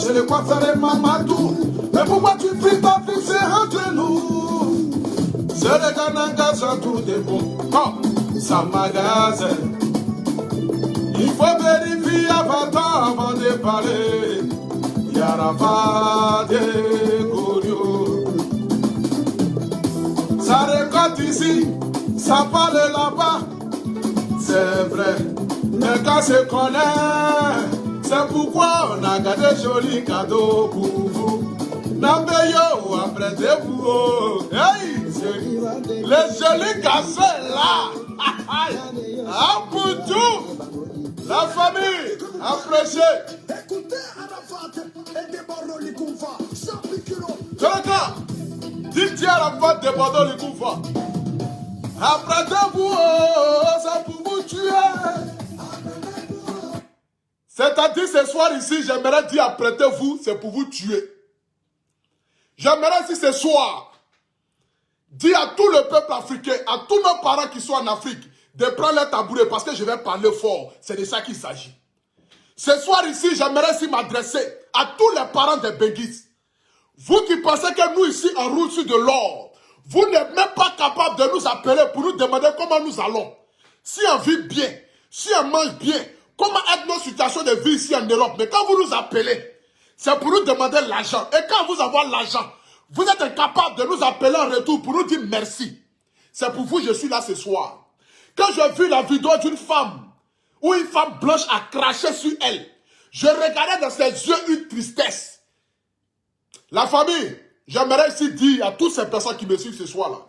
c'est le coiffeur et Mamadou. Mais pourquoi tu pries ta vie, c'est entre nous? C'est le Gananga, c'est tout des bons. Oh, ça magasin. Il faut vérifier avant de parler. Yarava de Gorio. Ça récolte ici, ça parle là-bas. C'est vrai, mais quand se connaît, c'est pourquoi on a gardé jolis cadeaux pour vous. Nambeyo, après de vous. Hey, les jolis garçons là. Un pour tout. La famille, appréciée. Écoutez Arafat et Deborah Likoufa, 100 kilos. Jonathan, dites Arafat de Deborah Likoufa. Après de vous, c'est pour vous tuer. C'est-à-dire ce soir ici, j'aimerais dire apprêtez-vous, c'est pour vous tuer. J'aimerais si ce soir, dire à tout le peuple africain, à tous nos parents qui sont en Afrique, de prendre leur tabouret parce que je vais parler fort. C'est de ça qu'il s'agit. Ce soir ici, j'aimerais si m'adresser à tous les parents des Benguis. Vous qui pensez que nous ici, on roule sur de l'or, vous n'êtes même pas capable de nous appeler pour nous demander comment nous allons. Si on vit bien, si on mange bien, comment est nos situations de vie ici en Europe. Mais quand vous nous appelez, c'est pour nous demander l'argent. Et quand vous avez l'argent, vous êtes incapable de nous appeler en retour pour nous dire merci. C'est pour vous que je suis là ce soir. Quand j'ai vu la vidéo d'une femme, où une femme blanche a craché sur elle, je regardais dans ses yeux une tristesse. La famille, j'aimerais ici dire à toutes ces personnes qui me suivent ce soir-là,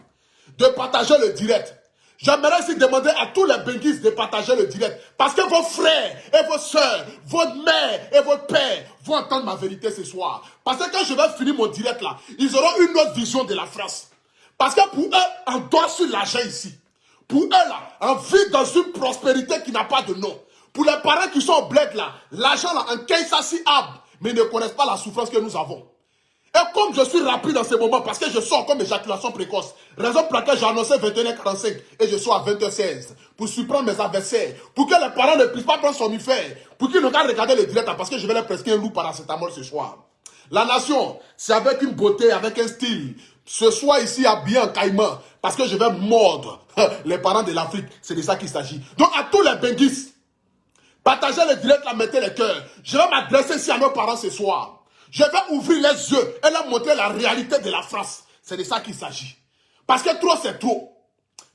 de partager le direct. J'aimerais ici demander à tous les Benguis de partager le direct. Parce que vos frères et vos soeurs, votre mère et votre père vont entendre ma vérité ce soir. Parce que quand je vais finir mon direct là, ils auront une autre vision de la France. Parce que pour eux, on dort sur l'argent ici. Pour eux là, on vit dans une prospérité qui n'a pas de nom. Pour les parents qui sont au bled là, l'argent là, en 15 ça si hable, mais ils ne connaissent pas la souffrance que nous avons. Et comme je suis rapide dans ces moments, parce que je sors comme éjaculation précoce, raison pour laquelle j'ai annoncé 21h45 et je suis à 20h16, pour surprendre mes adversaires, pour que les parents ne puissent pas prendre somnifère, pour qu'ils ne pas regarder le direct, parce que je vais leur prescrire un loup paracétamol ce soir. La nation, c'est avec une beauté, avec un style. Ce soir ici, habillé en caïman, parce que je vais mordre les parents de l'Afrique. C'est de ça qu'il s'agit. Donc à tous les Benguis, partagez le direct, là, mettez les cœurs. Je vais m'adresser ici à nos parents ce soir. Je vais ouvrir les yeux et leur montrer la réalité de la France. C'est de ça qu'il s'agit. Parce que trop, c'est trop.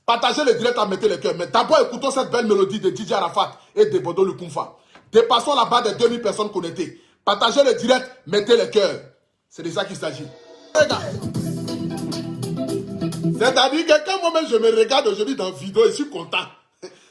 Partagez le direct, à mettre les cœurs. Mais d'abord, écoutons cette belle mélodie de DJ Arafat et de Bodo Lukumfa. Dépassons la barre des 2000 personnes connectées. Partagez le direct, mettez les cœurs. C'est de ça qu'il s'agit. C'est-à-dire que quand moi-même je me regarde aujourd'hui dans la vidéo, je suis content.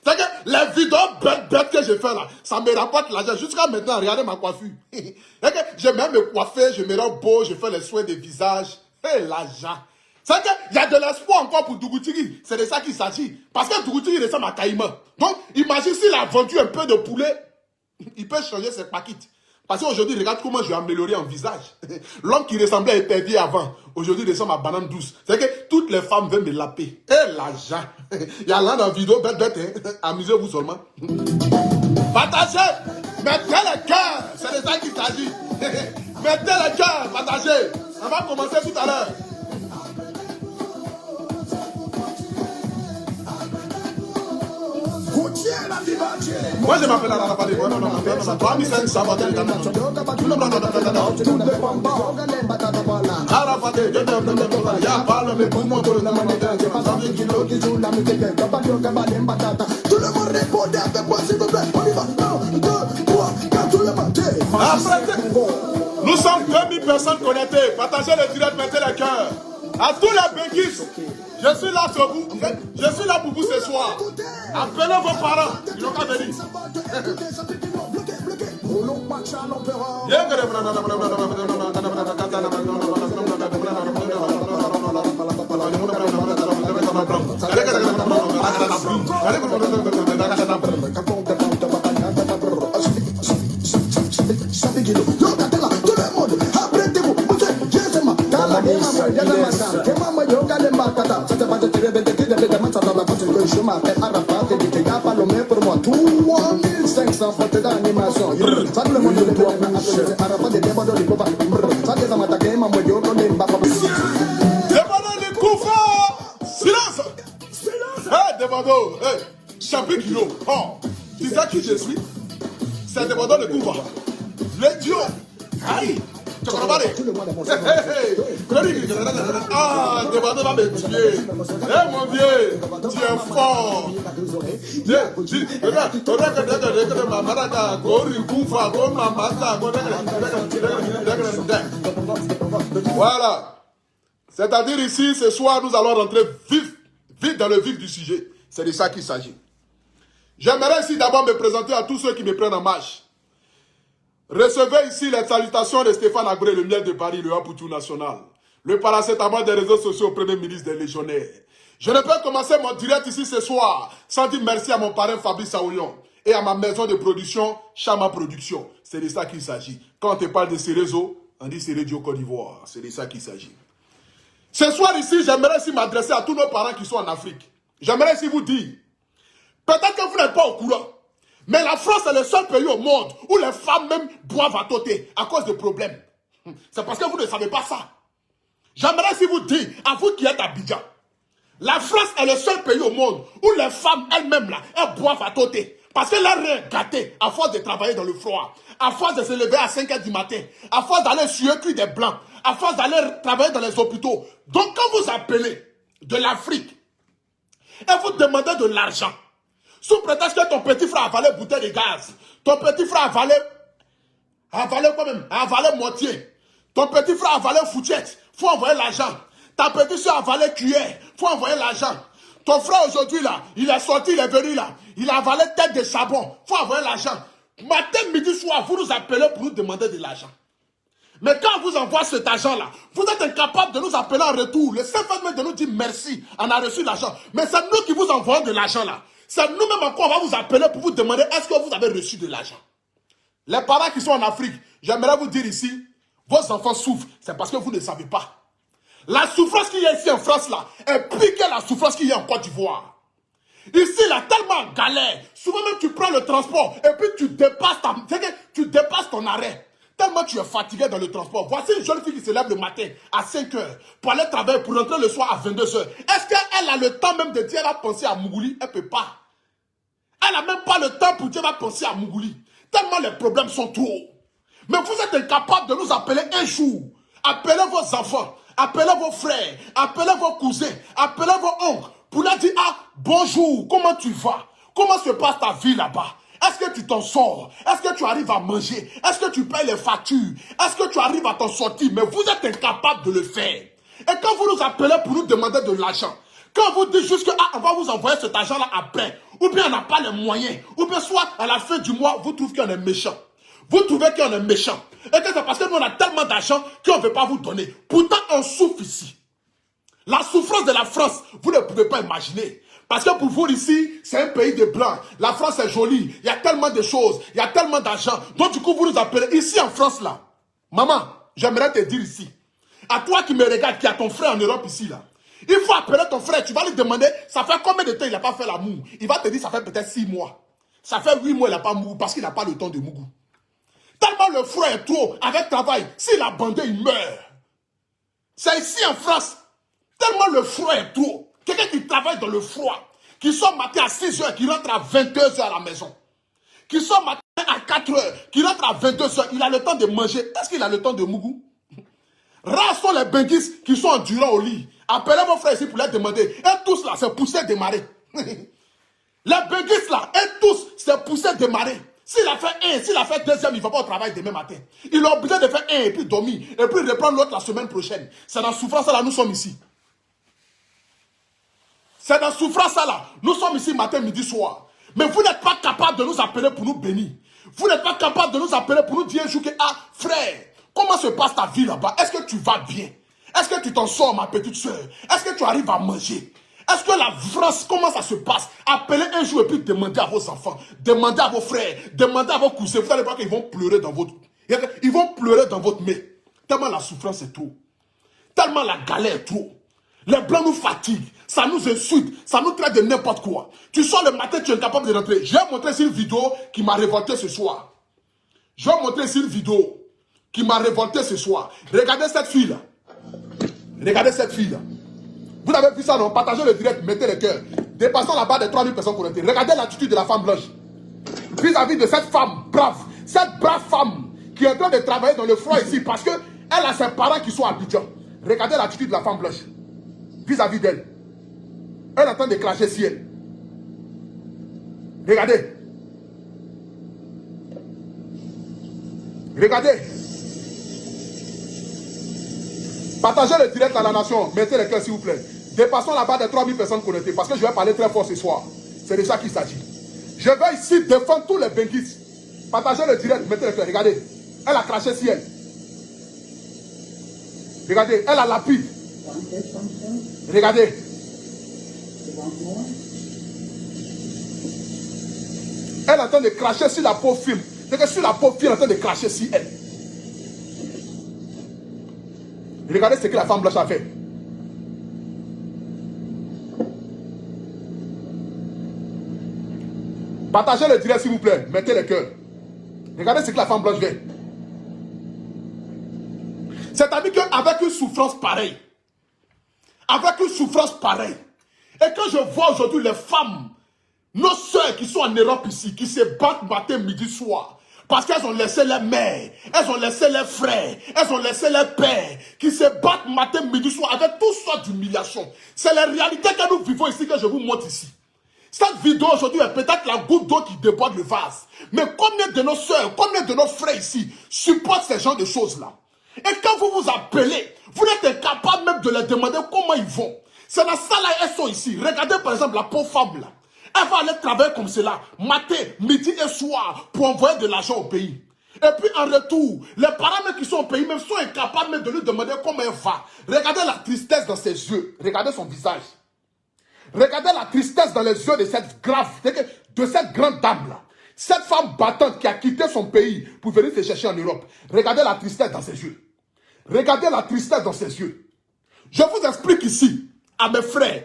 C'est que les vidéos bêtes que je fais là, ça me rapporte l'argent. Jusqu'à maintenant, regardez ma coiffure. C'est que je vais me coiffer, je me rends beau, je fais les soins de visage. Et l'argent. C'est qu'il y a de l'espoir encore pour Dougoutiri. C'est de ça qu'il s'agit. Parce que Dougoutiri ressemble à Caïman. Donc, imagine s'il a vendu un peu de poulet, il peut changer ses paquettes. Parce qu'aujourd'hui, regarde comment je vais améliorer en visage. L'homme qui ressemblait à épervier avant, aujourd'hui, il ressemble à banane douce. C'est que toutes les femmes veulent me laper. Et l'argent. Il y a là dans la vidéo, bête, hein. Amusez-vous seulement. Partagez. Mettez le cœur. C'est de ça qu'il s'agit. Mettez le cœur. Partagez. On va commencer tout à l'heure. Moi je m'appelle Arafat. Nous sommes 2000 personnes connectées. Partagez le direct, mettez le cœur. À tous les Benguis, je suis là sur vous. Je suis là pour vous ce soir. Appelez vos parents. Ils n'ont qu'à venir. sans porter d'animation. Ça tout le monde est pour Arafat des débats de l'Ipopa. Ça des amattakés, maman, yo, on est bas. Demandez les coups. Silence. Hey, Demando. Hey, champion kilo. Oh, tu sais qui je suis? C'est Demando le coups. Le Dieu. Aïe. Tu comprends pas? Ah, Demando va me tuer. Eh, mon vieux, tu es fort. Voilà. C'est-à-dire ici, ce soir, nous allons rentrer vite dans le vif du sujet. C'est de ça qu'il s'agit. J'aimerais ici d'abord me présenter à tous ceux qui me prennent en marche. Recevez ici les salutations de Stéphane Abré, le miel de Paris, le Apoutou national. Le paracétamol des réseaux sociaux au premier ministre des légionnaires. Je ne peux commencer mon direct ici ce soir sans dire merci à mon parrain Fabrice Aouillon et à ma maison de production, Chama Production. C'est de ça qu'il s'agit. Quand on te parle de Cérézo, on dit Cérédio Côte d'Ivoire. C'est de ça qu'il s'agit. Ce soir ici, j'aimerais ici m'adresser à tous nos parents qui sont en Afrique. J'aimerais ici vous dire, peut-être que vous n'êtes pas au courant, mais la France est le seul pays au monde où les femmes même boivent à côté à cause de problèmes. C'est parce que vous ne savez pas ça. J'aimerais ici vous dire, à vous qui êtes à Abidjan, la France est le seul pays au monde où les femmes elles-mêmes là, elles boivent à côté. Parce que leur rein est gâté à force de travailler dans le froid, à force de se lever à 5 h du matin, à force d'aller suer cuire des blancs, à force d'aller travailler dans les hôpitaux. Donc quand vous appelez de l'Afrique et vous demandez de l'argent, sous prétexte que ton petit frère a avalé bouteille de gaz, ton petit frère a avalé moitié, ton petit frère a avalé fourchette, il faut envoyer l'argent. Ta petite soeur a avalé cuillère, il faut envoyer l'argent. Ton frère aujourd'hui là, il est sorti, il est venu là, il a avalé tête de charbon, il faut envoyer l'argent. Matin, midi, soir, vous nous appelez pour nous demander de l'argent. Mais quand on vous envoie cet argent-là, vous êtes incapable de nous appeler en retour. Le seul fait de nous dire merci, on a reçu l'argent. Mais c'est nous qui vous envoyons de l'argent là. C'est nous-mêmes encore, on va vous appeler pour vous demander est-ce que vous avez reçu de l'argent. Les parents qui sont en Afrique, j'aimerais vous dire ici, vos enfants souffrent, c'est parce que vous ne savez pas. La souffrance qu'il y a ici en France là, est pire que la souffrance qu'il y a en Côte d'Ivoire. Ici là, tellement galère. Souvent même tu prends le transport et puis tu dépasses ton arrêt. Tellement tu es fatigué dans le transport. Voici une jeune fille qui se lève le matin à 5 h pour aller travailler, pour rentrer le soir à 22 h. Est-ce qu'elle a le temps même de dire, elle va penser à Mougouli? Elle ne peut pas. Elle n'a même pas le temps pour dire, elle va penser à Mougouli. Tellement les problèmes sont trop. Mais vous êtes incapable de nous appeler un jour. Appelez vos enfants, appelez vos frères, appelez vos cousins, appelez vos oncles pour leur dire, ah, bonjour, comment tu vas? Comment se passe ta vie là-bas? Est-ce que tu t'en sors? Est-ce que tu arrives à manger? Est-ce que tu payes les factures? Est-ce que tu arrives à t'en sortir? Mais vous êtes incapable de le faire. Et quand vous nous appelez pour nous demander de l'argent, quand vous dites juste que ah, on va vous envoyer cet argent-là après, ou bien on n'a pas les moyens, ou bien soit à la fin du mois, vous trouvez qu'on est méchant. Vous trouvez qu'on est méchant. Et que c'est parce que nous on a tellement d'argent qu'on ne veut pas vous donner. Pourtant, on souffre ici. La souffrance de la France, vous ne pouvez pas imaginer. Parce que pour vous ici, c'est un pays de blancs. La France est jolie. Il y a tellement de choses. Il y a tellement d'argent. Donc du coup, vous nous appelez ici en France là. Maman, j'aimerais te dire ici. À toi qui me regarde, qui a ton frère en Europe ici là. Il faut appeler ton frère. Tu vas lui demander, ça fait combien de temps il n'a pas fait l'amour? Il va te dire, ça fait peut-être 6 mois. Ça fait 8 mois il n'a pas mouru parce qu'il n'a pas le temps de mougou. Tellement le froid est trop, avec travail, s'il a bandé, il meurt. C'est ici en France. Tellement le froid est trop. Quelqu'un qui travaille dans le froid, qui sort matin à 6 h, qui rentre à 22 h à la maison. Qui sort matin à 4 h, qui rentre à 22 h, il a le temps de manger. Est-ce qu'il a le temps de mougou? Rares sont les benguistes qui sont endurants au lit. Appelez vos frères ici pour leur demander. Et tous là, c'est poussé démarrer. Les benguistes là, et tous, c'est poussé démarrer. S'il a fait un, s'il a fait deuxième, il ne va pas au travail demain matin. Il est obligé de faire un et puis dormir. Et puis reprendre l'autre la semaine prochaine. C'est dans la souffrance là, nous sommes ici. C'est dans la souffrance là, nous sommes ici matin, midi, soir. Mais vous n'êtes pas capable de nous appeler pour nous bénir. Vous n'êtes pas capable de nous appeler pour nous dire un jour que, ah, frère, comment se passe ta vie là-bas? Est-ce que tu vas bien? Est-ce que tu t'en sors, ma petite soeur? Est-ce que tu arrives à manger? Est-ce que la France, comment ça se passe? Appelez un jour et puis demandez à vos enfants, demandez à vos frères, demandez à vos cousins. Vous allez voir qu'ils vont pleurer dans votre... Ils vont pleurer dans votre main. Tellement la souffrance est trop. Tellement la galère est trop. Les blancs nous fatiguent. Ça nous insulte, ça nous traite de n'importe quoi. Tu sors le matin, tu es incapable de rentrer. Je vais montrer ici une vidéo qui m'a révolté ce soir. Je vais montrer ici une vidéo qui m'a révolté ce soir. Regardez cette fille-là. Regardez cette fille-là. Vous avez vu ça, non? Partagez le direct, mettez le cœur. Dépassons la barre des 3000 personnes connectées. Regardez l'attitude de la femme blanche. Vis-à-vis de cette femme brave. Cette brave femme qui est en train de travailler dans le froid ici parce qu'elle a ses parents qui sont à Abidjan. Regardez l'attitude de la femme blanche. Vis-à-vis d'elle. Elle est en train de clasher sur elle. Regardez. Regardez. Partagez le direct à la nation. Mettez les cœurs s'il vous plaît. Dépassons la barre des 3000 personnes connectées parce que je vais parler très fort ce soir. C'est de ça qu'il s'agit. Je vais ici défendre tous les benguistes. Partagez le direct. Mettez les cœurs. Regardez. Elle a craché sur elle. Regardez. Elle a lapide. Regardez. Elle est en train de cracher sur la pauvre fille. C'est que sur la pauvre fille, elle est en train de cracher sur elle. Regardez ce que la femme blanche a fait. Partagez le direct s'il vous plaît. Mettez les cœurs. Regardez ce que la femme blanche fait. C'est-à-dire qu'avec une souffrance pareille, et quand je vois aujourd'hui les femmes, nos soeurs qui sont en Europe ici, qui se battent matin, midi, soir, parce qu'elles ont laissé les mères, elles ont laissé les frères, elles ont laissé les pères, qui se battent matin, midi, soir, avec toutes sortes d'humiliations. C'est la réalité que nous vivons ici, que je vous montre ici. Cette vidéo aujourd'hui est peut-être la goutte d'eau qui déborde le vase. Mais combien de nos soeurs, combien de nos frères ici supportent ces genres de choses-là? Et quand vous vous appelez, vous n'êtes incapable même de leur demander comment ils vont. C'est dans ça là, elles sont ici. Regardez par exemple la pauvre femme là. Elle va aller travailler comme cela, matin, midi et soir, pour envoyer de l'argent au pays. Et puis en retour, les parents même qui sont au pays même sont incapables même de lui demander comment elle va. Regardez la tristesse dans ses yeux. Regardez son visage. Regardez la tristesse dans les yeux de cette grande dame là. Cette femme battante qui a quitté son pays pour venir se chercher en Europe. Regardez la tristesse dans ses yeux. Regardez la tristesse dans ses yeux. Je vous explique ici, à mes frères,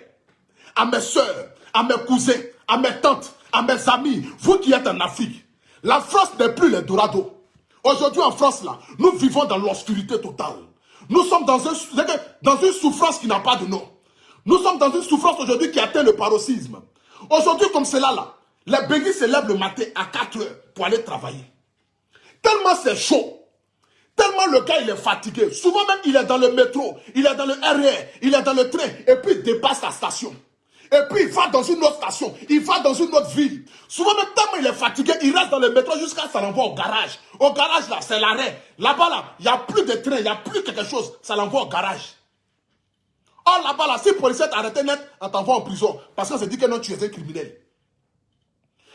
à mes soeurs, à mes cousins, à mes tantes, à mes amis, vous qui êtes en Afrique, la France n'est plus l'Eldorado. Aujourd'hui en France, là, nous vivons dans l'obscurité totale. Nous sommes dans une souffrance qui n'a pas de nom. Nous sommes dans une souffrance aujourd'hui qui atteint le paroxysme. Aujourd'hui, comme cela, là, les béguis se lèvent le matin à 4 heures pour aller travailler. Tellement c'est chaud. Tellement le gars, il est fatigué. Souvent même, il est dans le métro, il est dans le RER, il est dans le train, et puis il dépasse la station. Et puis il va dans une autre station, il va dans une autre ville. Souvent même, tellement il est fatigué, il reste dans le métro jusqu'à ça l'envoie au garage. Au garage, là, c'est l'arrêt. Là-bas, là, il n'y a plus de train, il n'y a plus quelque chose, ça l'envoie au garage. Or là-bas, là, si le policier t'arrête net, on t'envoie en prison. Parce qu'on se dit que non, tu es un criminel.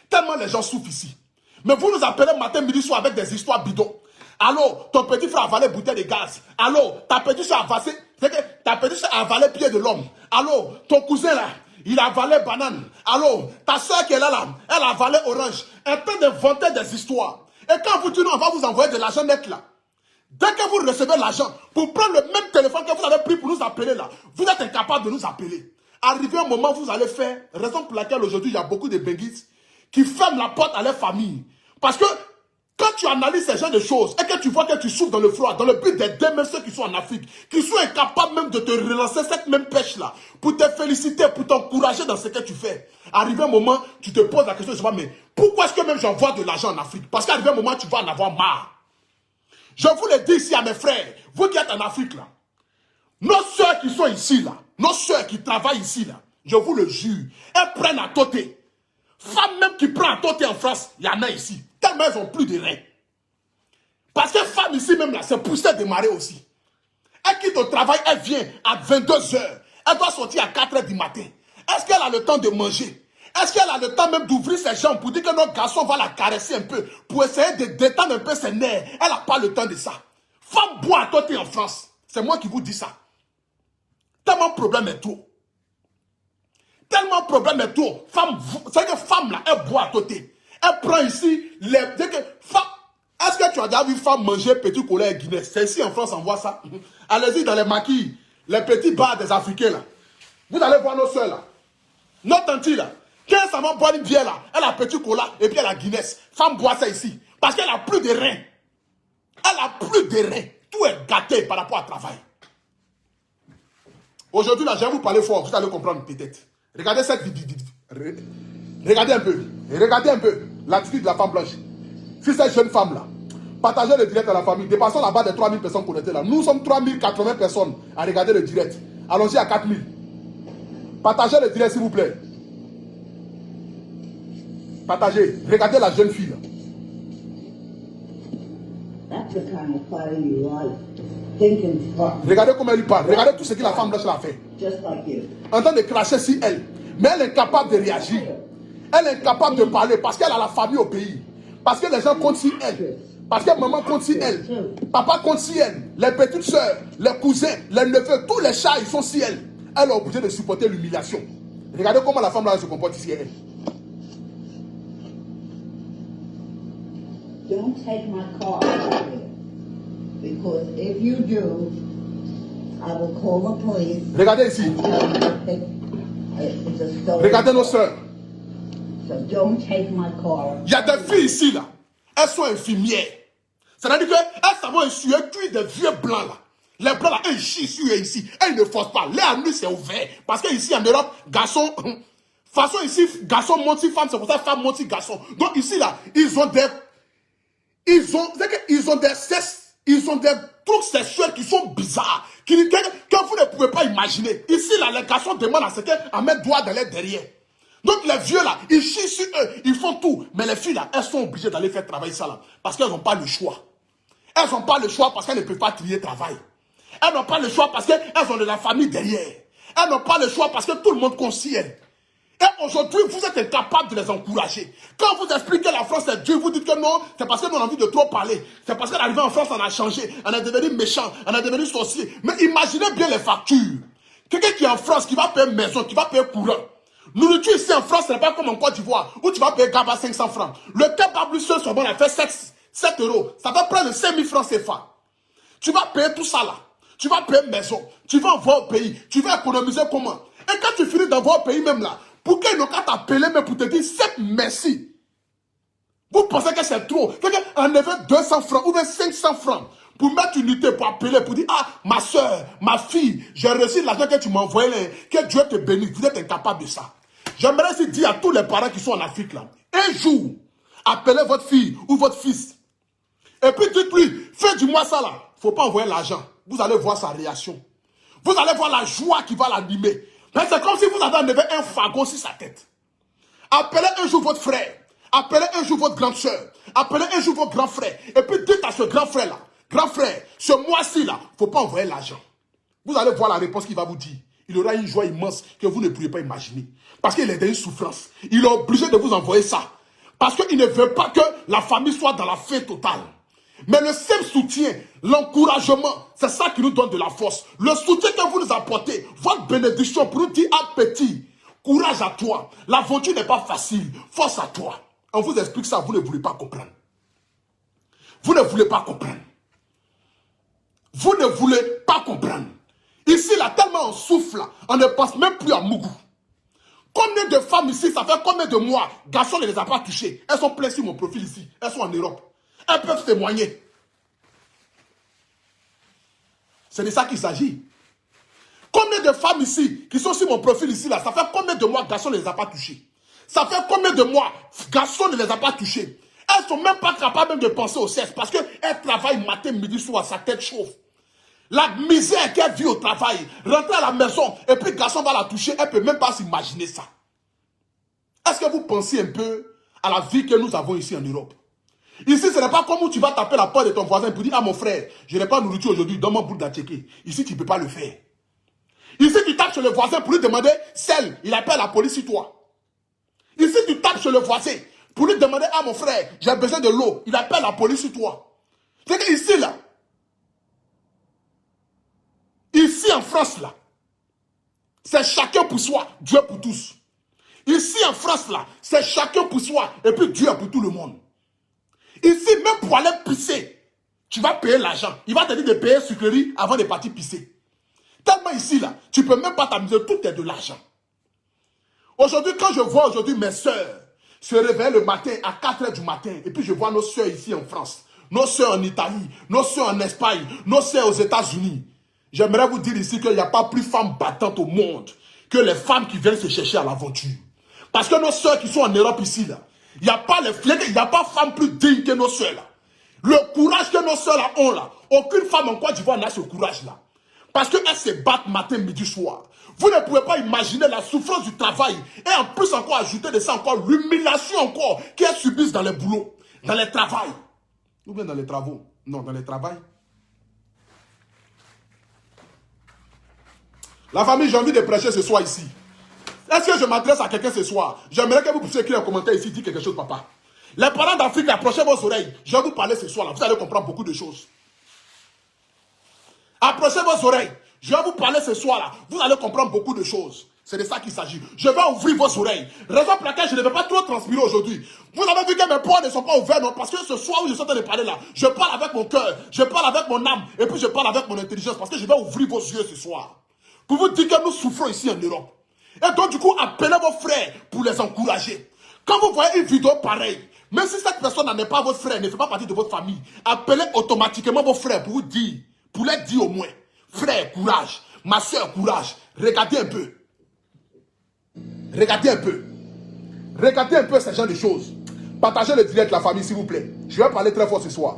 Tellement les gens souffrent ici. Mais vous nous appelez matin, midi, soir avec des histoires bidons. Allô, ton petit frère a avalé bouteille de gaz. Allô, ta petite soeur a avalé pied de l'homme. Allô, ton cousin là, il a avalé banane. Allô, ta soeur qui est là, elle a avalé orange. Elle peut inventer des histoires. Et quand vous dites non, on va vous envoyer de l'argent net là. Dès que vous recevez l'argent, pour prendre le même téléphone que vous avez pris pour nous appeler là, vous êtes incapable de nous appeler. Arrivé un moment, vous allez faire, raison pour laquelle aujourd'hui il y a beaucoup de benguistes qui ferment la porte à leur famille. Parce que quand tu analyses ces genres de choses et que tu vois que tu souffres dans le froid, dans le but d'aider même ceux qui sont en Afrique, qui sont incapables même de te relancer cette même pêche-là, pour te féliciter, pour t'encourager dans ce que tu fais. Arrivé un moment, tu te poses la question, mais pourquoi est-ce que même j'envoie de l'argent en Afrique? Parce qu'arrivé un moment, tu vas en avoir marre. Je vous le dis ici à mes frères, vous qui êtes en Afrique là, nos soeurs qui sont ici là, nos soeurs qui travaillent ici là, je vous le jure, elles prennent à tôter. Femmes même qui prennent à tôter en France, il y en a ici. Tellement elles n'ont plus de reins. Parce que femme ici même là, c'est poussé de marée aussi. Elle quitte au travail, elle vient à 22 h. Elle doit sortir à 4 h du matin. Est-ce qu'elle a le temps de manger? Est-ce qu'elle a le temps même d'ouvrir ses jambes pour dire que notre garçon va la caresser un peu, pour essayer de détendre un peu ses nerfs? Elle n'a pas le temps de ça. Femme boit à tôter en France. C'est moi qui vous dis ça. Tellement problème est trop. Tellement problème est trop. C'est que femme là, elle boit à tôter. Elle prend ici les... Est-ce que tu as déjà vu femme manger petit collet Guinness? C'est ici en France, on voit ça. Allez-y dans les maquis, les petits bars des Africains là. Vous allez voir nos soeurs là. Notre tante là. Quand ça va boire une bière là, elle a petit cola et puis elle a Guinness. Femme boit ça ici. Parce qu'elle a plus de reins. Elle a plus de reins. Tout est gâté par rapport au travail. Aujourd'hui là, je vais vous parler fort. Vous allez comprendre peut-être. Regardez cette vidéo. Regardez un peu. Regardez un peu l'attitude de la femme blanche. Si cette jeune femme là, partagez le direct à la famille. Dépassons la barre de 3000 personnes connectées là. Nous sommes 3080 personnes à regarder le direct. Allons-y à 4000. Partagez le direct s'il vous plaît. Partagez. Regardez la jeune fille là. Regardez comment elle lui parle. Regardez tout ce que la femme blanche a fait. En train de cracher sur elle. Mais elle est incapable de réagir. Elle est incapable de parler parce qu'elle a la famille au pays. Parce que les gens comptent sur elle. Parce que maman compte sur elle. Papa compte sur elle. Les petites soeurs, les cousins, les neveux, tous les chats, ils sont sur elle. Elle est obligée de supporter l'humiliation. Regardez comment la femme là se comporte ici. Elle. Don't take my car because if you do, I will call the police. Regardez ici. Regardez nos soeurs. So don't take my car. Il y a des filles ici là. Elles sont infirmières. C'est-à-dire qu'elles savent essuyer cuire des vieux blancs là. Les blancs là, elles chient sur eux ici. Elles ne forcent pas. L'air nu c'est ouvert. Parce qu'ici en Europe, garçon. Façon ici, garçon monte sur femme, c'est pour ça femme monte sur garçon. Donc ici là, ils ont des trucs sexuels qui sont bizarres, que vous ne pouvez pas imaginer. Ici, là, les garçons demandent à ce qu'à mettre doigt dans les derrière. Donc, les vieux, là, ils chient sur eux, ils font tout. Mais les filles, là, elles sont obligées d'aller faire travailler ça, là, parce qu'elles n'ont pas le choix. Elles n'ont pas le choix parce qu'elles ne peuvent pas trier travail. Elles n'ont pas le choix parce qu'elles ont de la famille derrière. Elles n'ont pas le choix parce que tout le monde considère. Et aujourd'hui, vous êtes incapable de les encourager. Quand vous expliquez la France est Dieu, vous dites que non, c'est parce que nous avons envie de trop parler. C'est parce qu'arrivé en France, on a changé. On est devenu méchant, on est devenu sorcier. Mais imaginez bien les factures. Quelqu'un qui est en France, qui va payer maison, qui va payer courant. Nourriture ici en France, ce n'est pas comme en Côte d'Ivoire, où tu vas payer GABA 500 francs. Le kebab lui seul, on a fait 7 euros. Ça va prendre 5000 francs CFA. Tu vas payer tout ça là. Tu vas payer maison. Tu vas envoyer au pays. Tu vas économiser comment? Et quand tu finis d'envoyer au pays même là, pour qu'ils n'ont qu'à t'appeler, mais pour te dire, c'est merci. Vous pensez que c'est trop. Quelqu'un enlève 200 francs ou même 500 francs pour mettre une unité, pour appeler, pour dire, ah, ma soeur, ma fille, j'ai reçu l'argent que tu m'as envoyé, que Dieu te bénisse. Vous êtes incapable de ça. J'aimerais aussi dire à tous les parents qui sont en Afrique là, un jour, appelez votre fille ou votre fils. Et puis dites-lui, fais-du-moi ça là. Il ne faut pas envoyer l'argent. Vous allez voir sa réaction. Vous allez voir la joie qui va l'animer. Mais c'est comme si vous avez enlevé un fagot sur sa tête. Appelez un jour votre frère. Appelez un jour votre grande soeur. Appelez un jour votre grand frère. Et puis dites à ce grand frère là, grand frère, ce mois-ci là, il ne faut pas envoyer l'argent. Vous allez voir la réponse qu'il va vous dire. Il aura une joie immense que vous ne pourriez pas imaginer. Parce qu'il est dans une souffrance. Il est obligé de vous envoyer ça. Parce qu'il ne veut pas que la famille soit dans la faim totale. Mais le seul soutien, l'encouragement, c'est ça qui nous donne de la force. Le soutien que vous nous apportez, votre bénédiction pour nous dire, ah petit, courage à toi. L'aventure n'est pas facile, force à toi. On vous explique ça, vous ne voulez pas comprendre. Vous ne voulez pas comprendre. Vous ne voulez pas comprendre. Ici, là, tellement on souffle, là, on ne pense même plus à Mougou. Combien de femmes ici, ça fait combien de mois, garçons ne les a pas touchées. Elles sont pleines sur mon profil ici. Elles sont en Europe. Elles peuvent témoigner. C'est de ça qu'il s'agit. Combien de femmes ici, qui sont sur mon profil ici, là, ça fait combien de mois, garçons ne les a pas touchées. Ça fait combien de mois, garçons ne les a pas touchées. Elles ne sont même pas capables même de penser au sexe, parce qu'elles travaillent matin, midi, soir, sa tête chauffe. La misère qu'elle vit au travail, rentrer à la maison, et puis le garçon va la toucher, elle ne peut même pas s'imaginer ça. Est-ce que vous pensez un peu à la vie que nous avons ici en Europe? Ici, ce n'est pas comme où tu vas taper la porte de ton voisin pour dire, ah mon frère, je n'ai pas de nourriture aujourd'hui, donne-moi un bout d'attiqué. Ici, tu ne peux pas le faire. Ici, tu tapes sur le voisin pour lui demander celle, il appelle la police sur toi. Ici, tu tapes sur le voisin pour lui demander, ah mon frère, j'ai besoin de l'eau, il appelle la police sur toi. C'est que ici, là, ici en France, là, c'est chacun pour soi, Dieu pour tous. Ici en France, là, c'est chacun pour soi, et puis Dieu pour tout le monde. Ici, même pour aller pisser, tu vas payer l'argent. Il va te dire de payer sucrerie avant de partir pisser. Tellement ici, là, tu ne peux même pas t'amuser, tout est de l'argent. Aujourd'hui, quand je vois aujourd'hui mes soeurs se réveiller le matin à 4 h du matin, et puis je vois nos soeurs ici en France, nos soeurs en Italie, nos soeurs en Espagne, nos soeurs aux États-Unis, j'aimerais vous dire ici qu'il n'y a pas plus femmes battantes au monde que les femmes qui viennent se chercher à l'aventure. Parce que nos soeurs qui sont en Europe ici, là, il n'y a pas les flics, il n'y a pas de femmes plus dignes que nos soeurs là. Le courage que nos soeurs là ont là, aucune femme en Côte d'Ivoire n'a ce courage là. Parce qu'elles se battent matin, midi, soir. Vous ne pouvez pas imaginer la souffrance du travail. Et en plus encore ajouter de ça encore l'humiliation encore qu'elles subissent dans les boulots, dans les travails. Ou bien dans les travaux. Non, dans les travails. La famille, j'ai envie de prêcher ce soir ici. Est-ce que je m'adresse à quelqu'un ce soir? J'aimerais que vous puissiez écrire un commentaire ici, dire quelque chose, papa. Les parents d'Afrique, approchez vos oreilles. Je vais vous parler ce soir là. Vous allez comprendre beaucoup de choses. Approchez vos oreilles. Je vais vous parler ce soir là. Vous allez comprendre beaucoup de choses. C'est de ça qu'il s'agit. Je vais ouvrir vos oreilles. Raison pour laquelle je ne vais pas trop transpirer aujourd'hui. Vous avez vu que mes portes ne sont pas ouvertes, non? Parce que ce soir où je suis en train de parler là, je parle avec mon cœur, je parle avec mon âme, et puis je parle avec mon intelligence. Parce que je vais ouvrir vos yeux ce soir. Pour vous dire que nous souffrons ici en Europe. Et donc du coup, appelez vos frères pour les encourager. Quand vous voyez une vidéo pareille, même si cette personne n'est pas votre frère, ne fait pas partie de votre famille, appelez automatiquement vos frères pour vous dire, pour les dire au moins, frère, courage, ma soeur, courage, regardez un peu. Regardez un peu. Regardez un peu ce genre de choses. Partagez le direct, la famille, s'il vous plaît. Je vais parler très fort ce soir.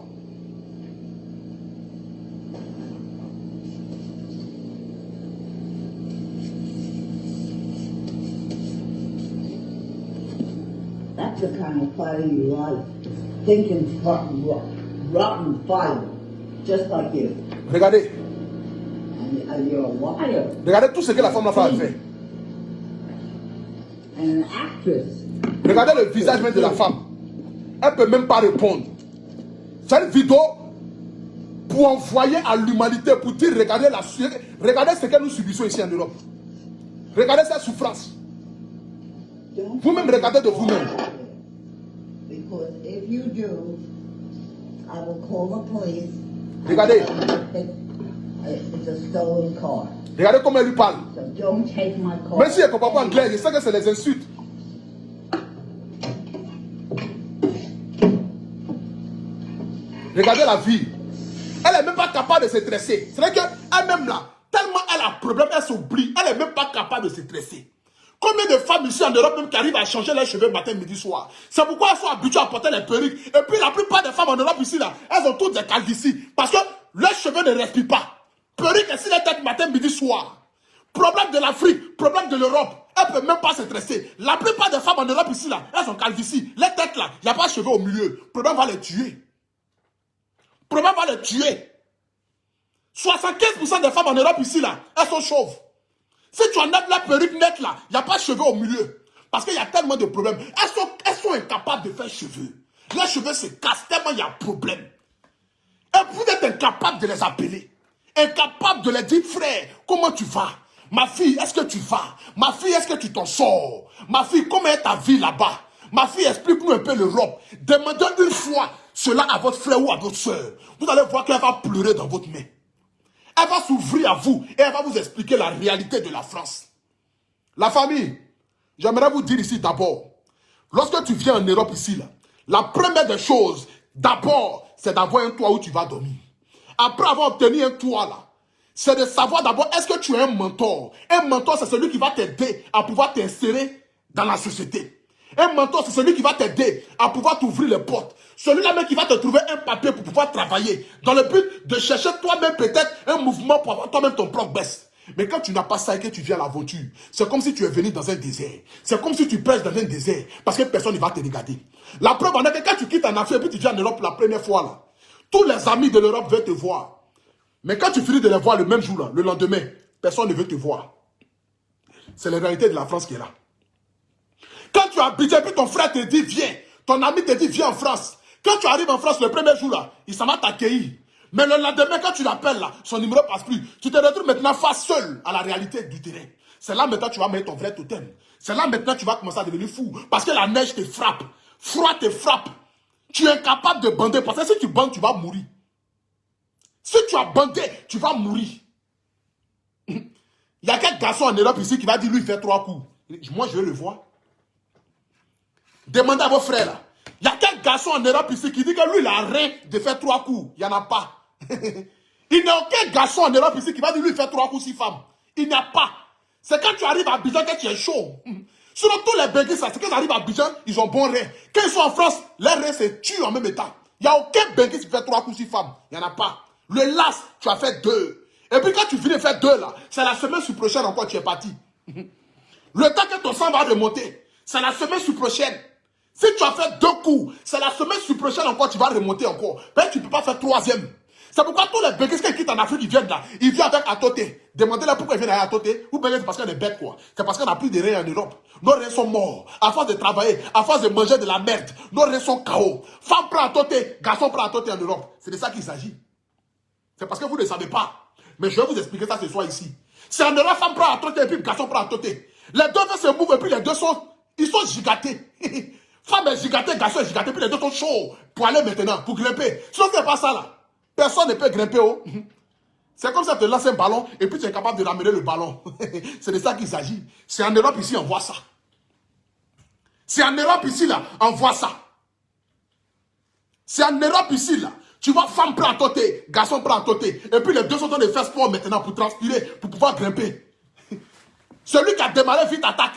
That's the kind of fire you like. Thinking rotten fire. Just like you. Regardez. And you're a liar. Regardez tout ce que la femme a fait. And an actress. Regardez le visage même de la femme. Elle ne peut même pas répondre. C'est une vidéo pour envoyer à l'humanité, pour dire regardez ce que nous subissons ici en Europe. Regardez cette souffrance. Vous-même regardez de vous-même. Because if you do, I will call the police. Regardez. It's a stolen car. Regardez comment elle lui parle. So don't take my car. Même si elle ne comprend pas anglais, je sais que c'est les insultes. Regardez la vie. Elle n'est même pas capable de se dresser. C'est vrai qu'elle-même là, tellement elle a un problème, elle s'oublie. Elle n'est même pas capable de se dresser. Combien de femmes ici en Europe même qui arrivent à changer leurs cheveux matin, midi, soir? C'est pourquoi elles sont habituées à porter les perruques. Et puis la plupart des femmes en Europe ici là, elles ont toutes des calvities. Parce que leurs cheveux ne respirent pas. Perruque ici les têtes matin, midi, soir. Problème de l'Afrique, problème de l'Europe. Elles ne peuvent même pas se dresser. La plupart des femmes en Europe ici là, elles ont calvitie. Les têtes là, il n'y a pas de cheveux au milieu. Problème va les tuer. Problème va les tuer. 75% des femmes en Europe ici là, elles sont chauves. Si tu enlèves la perruque nette là, il n'y a pas de cheveux au milieu. Parce qu'il y a tellement de problèmes. Elles sont incapables de faire cheveux. Les cheveux se cassent tellement il y a un problème. Et vous êtes incapable de les appeler. Incapable de les dire, frère, comment tu vas? Ma fille, est-ce que tu vas? Ma fille, est-ce que tu t'en sors? Ma fille, comment est ta vie là-bas? Ma fille, explique-nous un peu l'Europe. Demandez une fois cela à votre frère ou à votre soeur. Vous allez voir qu'elle va pleurer dans votre main. Elle va s'ouvrir à vous et elle va vous expliquer la réalité de la France. La famille, j'aimerais vous dire ici d'abord, lorsque tu viens en Europe ici, là, la première des choses, d'abord, c'est d'avoir un toit où tu vas dormir. Après avoir obtenu un toit là, c'est de savoir d'abord, est-ce que tu as un mentor? Un mentor, c'est celui qui va t'aider à pouvoir t'insérer dans la société. Un mentor, c'est celui qui va t'aider à pouvoir t'ouvrir les portes. Celui-là même qui va te trouver un papier pour pouvoir travailler. Dans le but de chercher toi-même peut-être un mouvement pour avoir toi-même ton propre baisse. Mais quand tu n'as pas ça et que tu viens à l'aventure, c'est comme si tu es venu dans un désert. C'est comme si tu prêches dans un désert. Parce que personne ne va te regarder. La preuve en est que quand tu quittes en Afrique et puis tu viens en Europe la première fois là, tous les amis de l'Europe veulent te voir. Mais quand tu finis de les voir le même jour là, le lendemain, personne ne veut te voir. C'est la réalité de la France qui est là. Quand tu habites et puis ton frère te dit viens, ton ami te dit viens en France. Quand tu arrives en France le premier jour là, il s'en va t'accueillir. Mais le lendemain quand tu l'appelles là, son numéro passe plus. Tu te retrouves maintenant face seul à la réalité du terrain. C'est là maintenant que tu vas mettre ton vrai totem. C'est là maintenant que tu vas commencer à devenir fou. Parce que la neige te frappe. Froid te frappe. Tu es incapable de bander. Parce que si tu bandes, tu vas mourir. Si tu as bandé, tu vas mourir. Il y a quel garçon en Europe ici qui va dire lui il fait 3 coups? Moi je veux le voir. Demandez à vos frères là. Il y a quel garçon en Europe ici qui dit que lui il a rien de faire 3 coups? Il n'y en a pas. Il n'y a aucun garçon en Europe ici qui va dire lui il fait 3 coups 6 femmes. Il n'y a pas. C'est quand tu arrives à Abidjan que tu es chaud. Sinon tous les Benguis, c'est quand ils arrivent à Abidjan, ils ont bon rein. Quand ils sont en France, leurs reins se tuent en même temps. Il n'y a aucun Benguis qui fait 3 coups 6 femmes. Il n'y en a pas. Le LAS, tu as fait 2. Et puis quand tu finis de faire 2 là, c'est la semaine sur prochaine encore tu es parti. Le temps que ton sang va remonter, c'est la semaine sur prochaine. Si tu as fait 2 coups, c'est la semaine sur prochaine encore, tu vas remonter encore. Mais tu ne peux pas faire 3e. C'est pourquoi tous les Benguis qui quittent en Afrique, ils viennent là. Ils viennent avec Atote. Demandez-leur pourquoi ils viennent à Atote. Ou bien c'est parce qu'il y a des bêtes quoi. C'est parce qu'on n'a plus de reins en Europe. Nos reins sont morts. À force de travailler, à force de manger de la merde, nos reins sont KO. Femme prend Atote, garçon prend Atote en Europe. C'est de ça qu'il s'agit. C'est parce que vous ne savez pas. Mais je vais vous expliquer ça ce soir ici. C'est en Europe, femme prend Atote et puis garçon prend Atote. Les deux veulent se mouver et puis les deux sont... Ils sont gigatés. Femme est gigatée, garçon est gigaté, puis les deux sont chauds pour aller maintenant, pour grimper. Sinon, c'est pas ça là. Personne ne peut grimper haut. C'est comme ça, tu te lances un ballon et puis tu es capable de ramener le ballon. C'est de ça qu'il s'agit. C'est en Europe ici, on voit ça. C'est en Europe ici, là, on voit ça. C'est en Europe ici, là. Tu vois, femme prend Atote, garçon prend Atote. Et puis les deux sont en train de faire sport maintenant pour transpirer, pour pouvoir grimper. Celui qui a démarré vite attaque.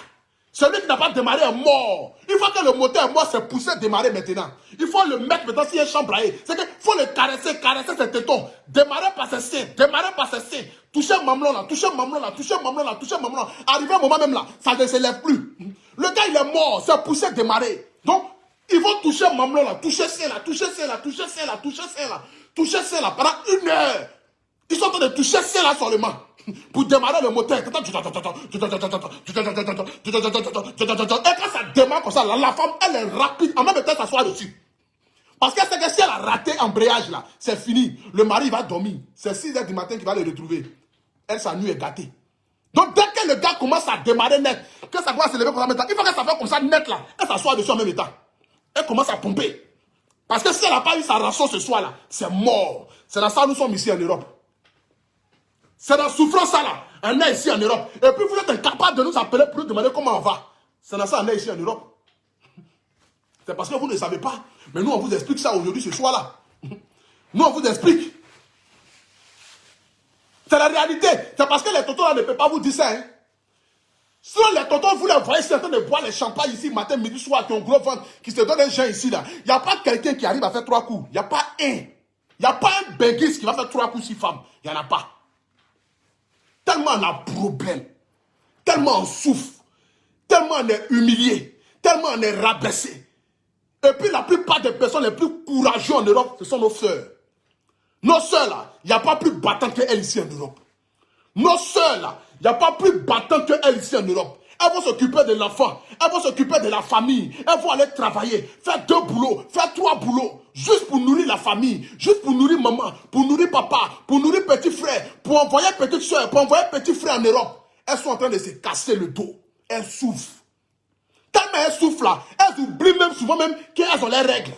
Celui qui n'a pas démarré est mort. Une fois que le moteur est mort, c'est poussé démarrer maintenant. Il faut le mettre maintenant s'il y a une chambre à air. C'est qu'il faut le caresser, caresser ses tétons. Démarrer par ses seins, démarrer par ses seins. Toucher le mamelon là, toucher le mamelon là, toucher le mamelon là, toucher le mamelon là. Arrivé au moment même là, ça ne se lève plus. Le gars il est mort, c'est poussé démarrer. Donc, il faut toucher le mamelon là, toucher ça là, toucher ça là, toucher ça là, toucher ça là, toucher ça là pendant 1 heure. Ils sont en train de toucher ça là seulement. Pour démarrer le moteur. Et quand ça démarre comme ça, la femme, elle est rapide. En même temps, s'asseoir dessus. Parce qu'elle sait que si elle a raté l'embrayage là, c'est fini. Le mari va dormir. C'est 6 h du matin qu'il va le retrouver. Elle, sa nuit est gâtée. Donc, dès que le gars commence à démarrer net, que ça commence à se lever comme ça maintenant, il faut que ça fait comme ça net là. Elle s'assoit dessus en même temps. Elle commence à pomper. Parce que si elle n'a pas eu sa rançon ce soir là, c'est mort. C'est dans ça que nous sommes ici en Europe. C'est dans la souffrance ça là. On est ici en Europe. Et puis vous êtes incapable de nous appeler pour nous demander comment on va. C'est dans ça qu'on est ici en Europe. C'est parce que vous ne savez pas. Mais nous on vous explique ça aujourd'hui ce soir là. Nous on vous explique. C'est la réalité. C'est parce que les tontons là ne peuvent pas vous dire ça. Hein. Sinon les tontons vous les voyez certains de boire les champagnes ici matin, midi, soir, qui ont gros ventre, qui se donnent un jeun ici là. Il n'y a pas quelqu'un qui arrive à faire 3 coups. Il n'y a pas un. Il n'y a pas un Benguis qui va faire 3 coups 6 femmes. Il n'y en a pas. Tellement on a problème, tellement on souffre, tellement on est humilié, tellement on est rabaissé. Et puis la plupart des personnes les plus courageuses en Europe, ce sont nos sœurs. Nos sœurs là, il n'y a pas plus battantes qu'elles ici en Europe. Nos sœurs là, il n'y a pas plus battantes qu'elles ici en Europe. Elles vont s'occuper de l'enfant, elles vont s'occuper de la famille, elles vont aller travailler, faire 2 boulots, faire 3 boulots, juste pour nourrir la famille, juste pour nourrir maman, pour nourrir papa, pour nourrir petit frère, pour envoyer petite soeur, pour envoyer petit frère en Europe. Elles sont en train de se casser le dos. Elles souffrent. Tellement elles souffrent là, elles oublient même souvent même qu'elles ont les règles.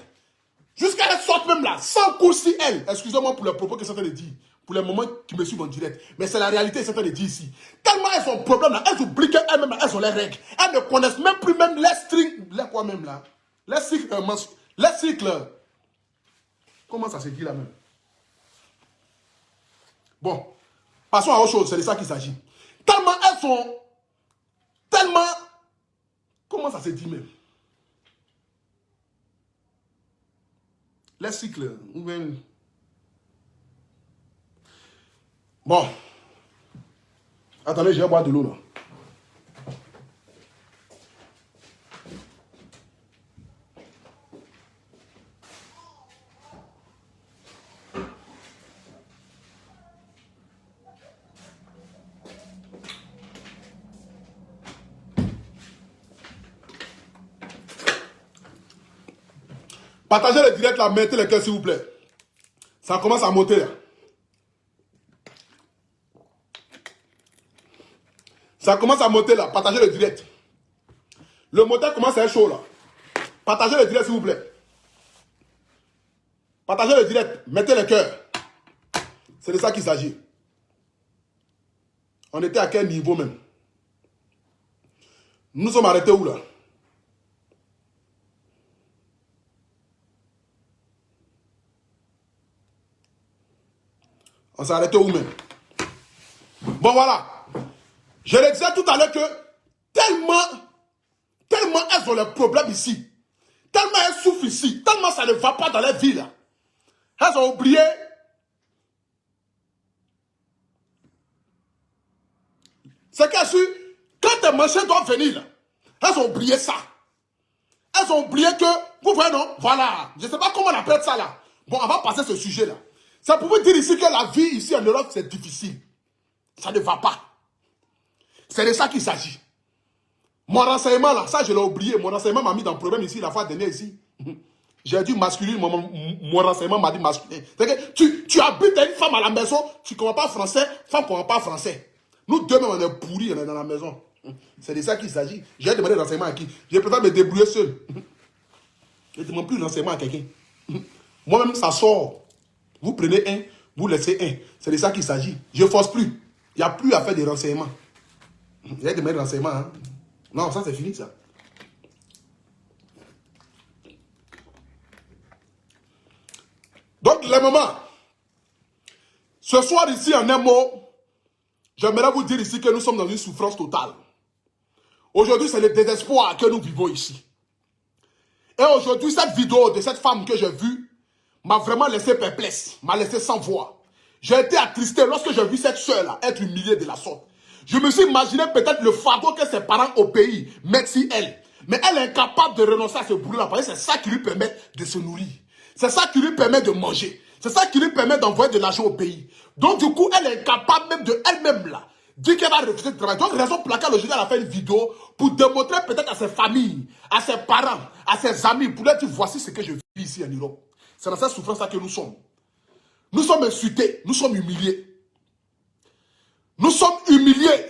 Jusqu'à elles sortent même là, sans cours si elles. Excusez-moi pour les propos que certains disent. Pour les moments qui me suivent en direct. Mais c'est la réalité, c'est ce que je dis ici. Tellement elles ont problème là, elles oublient qu'elles-mêmes, elles ont les règles. Elles ne connaissent même plus même les strings. Les quoi même là? Les cycles. Les cycles. Comment ça se dit là même? Bon. Passons à autre chose, c'est de ça qu'il s'agit. Tellement elles sont. Tellement. Comment ça se dit même? Les cycles. Bon. Attendez, je vais boire de l'eau là. Partagez le direct là, mettez les cœurs s'il vous plaît. Ça commence à monter là. Ça commence à monter là, partagez le direct. Le moteur commence à être chaud là. Partagez le direct s'il vous plaît. Partagez le direct, mettez les cœurs. C'est de ça qu'il s'agit. On était à quel niveau même? Nous sommes arrêtés où là? On s'est arrêté où même? Bon voilà. Je le disais tout à l'heure que tellement elles ont les problèmes ici. Tellement elles souffrent ici. Tellement ça ne va pas dans leur vie là. Elles ont oublié. C'est qu'elles su, quand tes machins doivent venir là, elles ont oublié ça. Elles ont oublié que, vous voyez non? Voilà. Je ne sais pas comment on appelle ça là. Bon, on va passer ce sujet là. Ça pour vous dire ici que la vie ici en Europe c'est difficile. Ça ne va pas. C'est de ça qu'il s'agit. Mon renseignement là, ça je l'ai oublié. Mon renseignement m'a mis dans le problème ici la fois dernière ici. J'ai dit masculin, mon renseignement m'a dit masculin. C'est que tu habites une femme à la maison, tu ne comprends pas français, femme ne comprend pas français. Nous deux même on est pourris, on est dans la maison. C'est de ça qu'il s'agit. J'ai demandé renseignement à qui? Je préfère me débrouiller seul. Je ne demande plus de renseignement à quelqu'un. Moi-même ça sort. Vous prenez un, vous laissez un. C'est de ça qu'il s'agit. Je ne force plus. Il n'y a plus à faire des renseignements. J'ai demandé des renseignements. Hein? Non, ça c'est fini ça. Donc, les mamans, ce soir ici, en un mot, j'aimerais vous dire ici que nous sommes dans une souffrance totale. Aujourd'hui, c'est le désespoir que nous vivons ici. Et aujourd'hui, cette vidéo de cette femme que j'ai vue m'a vraiment laissé perplexe, m'a laissé sans voix. J'ai été attristé lorsque j'ai vu cette soeur-là être humiliée de la sorte. Je me suis imaginé peut-être le fardeau que ses parents au pays mettent sur elle. Mais elle est incapable de renoncer à ce boulot-là parce que c'est ça qui lui permet de se nourrir. C'est ça qui lui permet de manger. C'est ça qui lui permet d'envoyer de l'argent au pays. Donc du coup, elle est incapable même de elle-même là, dire qu'elle va refuser de travailler. Donc raison pour laquelle aujourd'hui elle a fait une vidéo pour démontrer peut-être à ses familles, à ses parents, à ses amis, pour leur dire voici ce que je vis ici en Europe. C'est dans cette souffrance-là que nous sommes. Nous sommes insultés, nous sommes humiliés. Nous sommes humiliés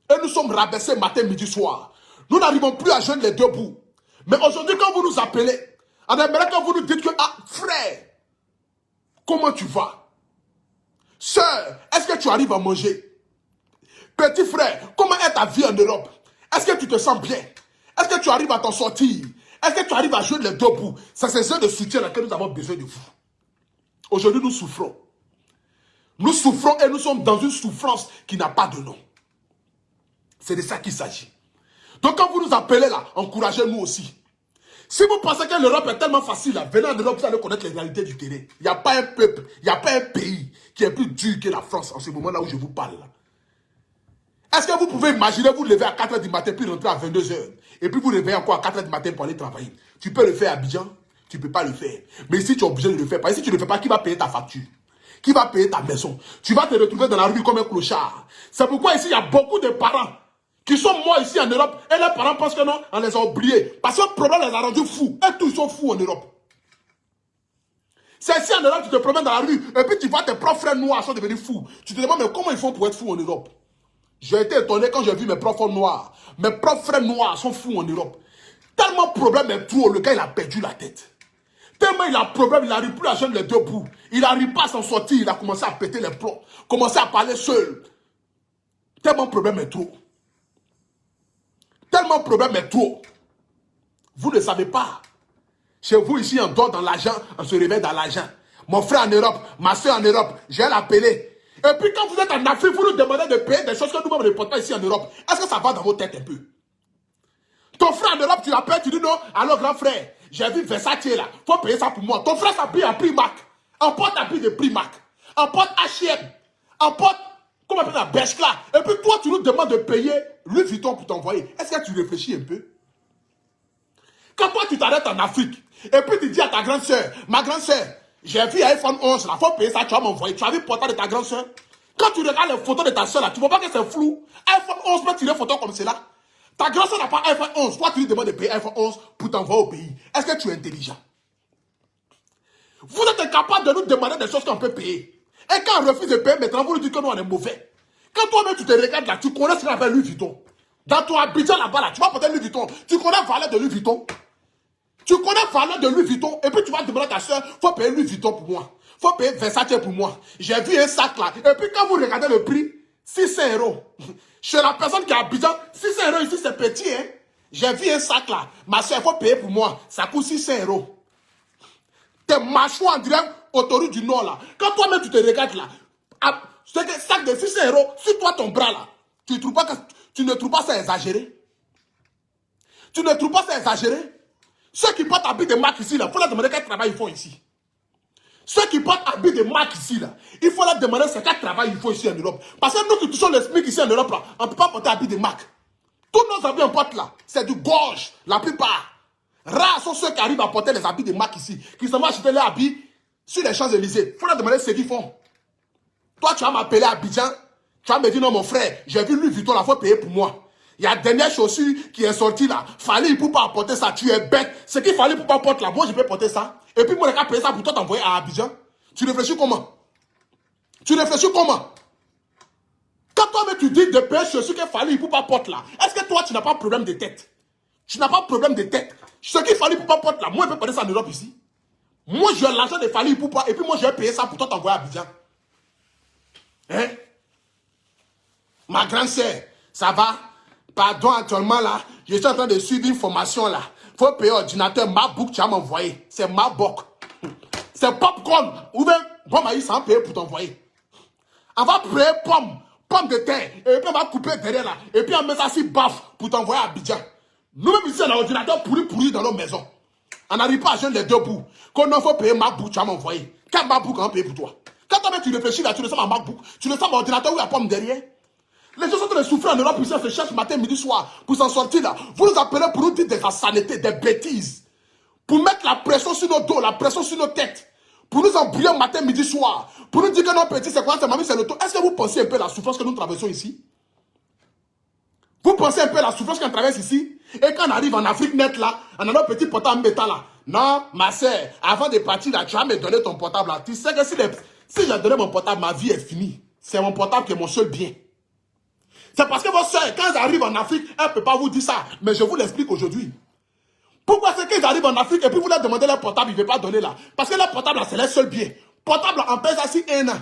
et nous sommes rabaissés matin, midi, soir. Nous n'arrivons plus à joindre les deux bouts. Mais aujourd'hui, quand vous nous appelez, en Amérique, quand vous nous dites que, ah, frère, comment tu vas? Sœur, est-ce que tu arrives à manger? Petit frère, comment est ta vie en Europe? Est-ce que tu te sens bien? Est-ce que tu arrives à t'en sortir? Est-ce que tu arrives à joindre les deux bouts? C'est ces heures de soutien que nous avons besoin de vous. Aujourd'hui, nous souffrons. Nous souffrons et nous sommes dans une souffrance qui n'a pas de nom. C'est de ça qu'il s'agit. Donc quand vous nous appelez là, encouragez-nous aussi. Si vous pensez que l'Europe est tellement facile, là, venez en Europe, vous allez connaître les réalités du terrain. Il n'y a pas un peuple, il n'y a pas un pays qui est plus dur que la France en ce moment-là où je vous parle. Est-ce que vous pouvez imaginer vous lever à 4 h du matin puis rentrer à 22 h et puis vous réveiller encore à 4 h du matin pour aller travailler? Tu peux le faire à Abidjan, tu ne peux pas le faire. Mais si tu es obligé de le faire, parce que si tu ne le fais pas, qui va payer ta facture? Qui va payer ta maison? Tu vas te retrouver dans la rue comme un clochard. C'est pourquoi ici, il y a beaucoup de parents qui sont morts ici en Europe. Et les parents pensent que non, on les a oubliés. Parce que le problème les a rendus fous. Et tous, ils sont fous en Europe. C'est ici en Europe, tu te promènes dans la rue. Et puis tu vois tes propres frères noirs sont devenus fous. Tu te demandes, mais comment ils font pour être fous en Europe? J'ai été étonné quand j'ai vu mes propres noirs. Mes propres frères noirs sont fous en Europe. Tellement le problème est trop, le gars, il a perdu la tête. Tellement il a un problème, il n'arrive plus à joindre les deux bouts. Il n'arrive pas à s'en sortir, il a commencé à péter les plombs. Commencé à parler seul. Tellement le problème est trop. Tellement le problème est trop. Vous ne savez pas. Chez vous ici, on dort dans l'argent, on se réveille dans l'argent. Mon frère en Europe, ma soeur en Europe, je vais l'appeler. Et puis quand vous êtes en Afrique, vous nous demandez de payer des choses que nous-mêmes ne portons pas ici en Europe. Est-ce que ça va dans vos têtes un peu? Ton frère en Europe, tu l'appelles, tu dis non, alors grand frère, j'ai vu Versace là, il faut payer ça pour moi. Ton frère s'habille à Primark, en porte habille de Primark, en porte H&M, en porte, comment on appelle la Bershka. Et puis toi, tu nous demandes de payer Louis Vuitton pour t'envoyer. Est-ce que tu réfléchis un peu? Quand toi, tu t'arrêtes en Afrique, et puis tu dis à ta grande soeur, ma grande soeur, j'ai vu iPhone 11 là, il faut payer ça, tu vas m'envoyer. Tu as vu le portable de ta grande soeur? Quand tu regardes les photos de ta soeur là, tu ne vois pas que c'est flou. iPhone 11 peut tirer une photo comme cela. Ta grande soeur n'a pas iPhone 11. Toi, tu lui demandes de payer iPhone 11 pour t'envoyer au pays. Est-ce que tu es intelligent? Vous êtes incapable de nous demander des choses qu'on peut payer. Et quand on refuse de payer, maintenant, vous nous dites que nous, on est mauvais. Quand toi-même, tu te regardes là, tu connais ce qu'on appelle Louis Vuitton. Dans ton Abidjan là-bas, là, tu vas porter Louis Vuitton. Tu connais la valeur de Louis Vuitton. Tu connais la valeur de Louis Vuitton. Et puis, tu vas demander à ta soeur, il faut payer Louis Vuitton pour moi. Il faut payer Versace pour moi. J'ai vu un sac là. Et puis, quand vous regardez le prix, 600 €. Chez la personne qui a Abidjan, 600 € ici, c'est petit. Hein? J'ai vu un sac là. Ma soeur, il faut payer pour moi. Ça coûte 600 €. Tes mâchoires, on dirait autoroute du Nord là. Quand toi-même tu te regardes là, ce sac de 600 €, sur toi ton bras là, tu ne trouves pas ça exagéré? Tu ne trouves pas ça exagéré? Ceux qui portent habits de marque ici là, il faut leur demander quel travail ils font ici. Ceux qui portent habits de marque ici là, il faut leur demander quel travail ils font ici en Europe. Parce que nous qui touchons le SMIC ici en Europe là, on ne peut pas porter habits de marque. Tous nos habits en porte là, c'est du gauche, la plupart. Rares sont ceux qui arrivent à porter les habits de marque ici, qui se vont acheter leurs habits sur les Champs-Élysées. Il faut leur demander ce qu'ils font. Toi, tu vas m'appeler à Abidjan, tu vas me dire non, mon frère, j'ai vu Louis Vuitton, il faut payer pour moi. Il y a dernière chaussure qui est sortie là. Fallait pour pas porter ça, tu es bête. Ce qu'il fallait pour pas porter là, moi je peux porter ça. Et puis moi, je vais payer ça pour toi t'envoyer à Abidjan. Tu réfléchis comment? Tu réfléchis comment? Quand toi-même tu dis de payer chaussures qu'il fallait pour pas porter là, est-ce que toi tu n'as pas de problème de tête? Tu n'as pas de problème de tête. Ce qu'il fallait pour pas porter là, moi je peux porter ça en Europe ici. Moi j'ai l'argent de Fali pour pas, et puis moi je vais payer ça pour toi t'envoyer à Abidjan. Hein? Ma grande sœur, ça va? Pardon, actuellement là, je suis en train de suivre une formation là. Faut payer ordinateur MacBook, tu vas m'envoyer. C'est MacBook. C'est popcorn. Ou bien, bon maïs, sans payer pour t'envoyer. On va payer pomme de terre. Et puis on va couper derrière là. Et puis on met ça sur baf pour t'envoyer à Abidjan. Nous-mêmes ici, on a un ordinateur pourri dans nos maisons. On n'arrive pas à joindre les deux bouts. Quand on faut payer MacBook, tu vas m'envoyer. Quel MacBook on va payer pour toi? Quand toi tu réfléchis là, tu le sens à MacBook, tu le sens à ordinateur où il y a pomme derrière. Les gens sont en train de souffrir en Europe, ils se cherchent matin, midi, soir pour s'en sortir là. Vous nous appelez pour nous dire des insanités, des bêtises. Pour mettre la pression sur nos dos, la pression sur nos têtes. Pour nous embrouiller matin, midi, soir. Pour nous dire que nos petits, c'est quoi, c'est mamie, c'est le taux. Est-ce que vous pensez un peu la souffrance que nous traversons ici? Vous pensez un peu la souffrance qu'on traverse ici? Et quand on arrive en Afrique net là, on a nos petits portables métal là. Non, ma soeur, avant de partir là, tu vas me donner ton portable là. Tu sais que si j'ai donné mon portable, ma vie est finie. C'est mon portable qui est mon seul bien. C'est parce que vos soeurs, quand elles arrivent en Afrique, elles ne peuvent pas vous dire ça. Mais je vous l'explique aujourd'hui. Pourquoi c'est qu'ils arrivent en Afrique et puis vous leur demandez leur portable, ils ne veulent pas donner là? Parce que leur portable, c'est leur seul bien. Portable, on paye ça si 1 an.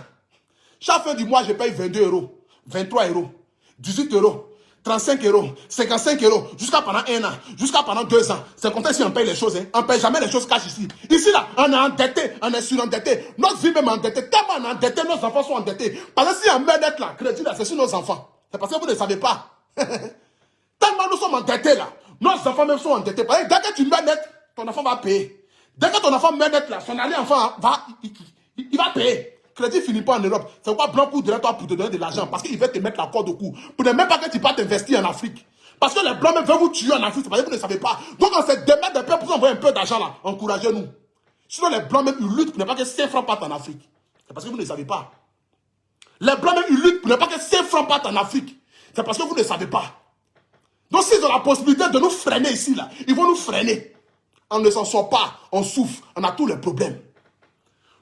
Chaque fin du mois, je paye 22 €, 23 €, 18 €, 35 €, 55 €, jusqu'à pendant 1 an, jusqu'à pendant 2 ans. C'est comme ça si on paye les choses. Hein. On ne paye jamais les choses cash ici. Ici, là, on est endetté, on est surendetté. Notre vie même est endettée. Tellement on est endetté, nos enfants sont endettés. Parce que si on met d'être là, crédit là, c'est sur nos enfants. C'est parce que vous ne savez pas. Tellement nous sommes endettés là. Nos enfants même sont endettés. Parce que dès que tu mets net, ton enfant va payer. Dès que ton enfant met net là, son arrière-enfant il va payer. Crédit finit pas en Europe. C'est pourquoi Blanc court derrière toi pour te donner de l'argent. Parce qu'il veut te mettre la corde au cou. Pour ne même pas que tu partes investir en Afrique. Parce que les Blancs même veulent vous tuer en Afrique. C'est parce que vous ne savez pas. Donc on se démettre des peuples pour envoyer un peu d'argent là. Encouragez-nous. Sinon les Blancs même ils luttent pour ne pas que 5 francs partent en Afrique. C'est parce que vous ne savez pas. Les Blancs même ils luttent pour ne pas que 5 francs partent en Afrique. C'est parce que vous ne savez pas. Donc s'ils ont la possibilité de nous freiner ici, là, ils vont nous freiner. On ne s'en sort pas, on souffre, on a tous les problèmes.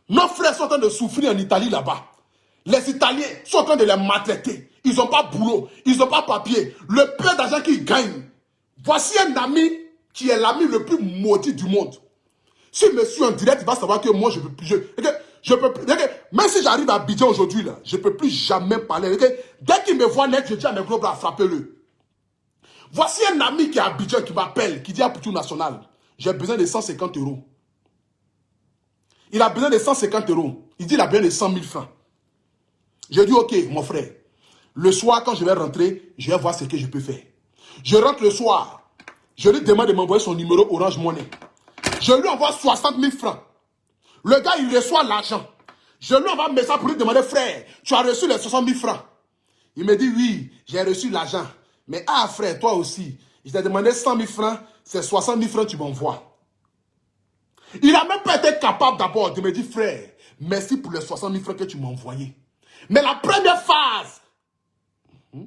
Nos frères sont en train de souffrir en Italie là-bas. Les Italiens sont en train de les maltraiter. Ils n'ont pas boulot, ils n'ont pas papier. Le peu d'argent qu'ils gagnent. Voici un ami qui est l'ami le plus maudit du monde. Si monsieur en direct, il va savoir que moi, je ne peux plus. Même si j'arrive à Abidjan aujourd'hui, là, je ne peux plus jamais parler. Dès qu'il me voit net, je dis à mes gros bras, frappez-le. Voici un ami qui est à Abidjan qui m'appelle, qui dit à Poutou National, j'ai besoin de 150 €. Il a besoin de 150 €. Il dit il a besoin de 100 000 francs. J'ai dit ok, mon frère. Le soir, quand je vais rentrer, je vais voir ce que je peux faire. Je rentre le soir. Je lui demande de m'envoyer son numéro Orange Money. Je lui envoie 60 000 francs. Le gars, il reçoit l'argent. Je lui envoie un message pour lui demander, frère, tu as reçu les 60 000 francs. Il me dit, oui, j'ai reçu l'argent. Mais ah, frère, toi aussi, je t'ai demandé 100 000 francs, c'est 60 000 francs que tu m'envoies. Il n'a même pas été capable d'abord de me dire, frère, merci pour les 60 000 francs que tu m'as envoyés. Mais la première phase, ouais,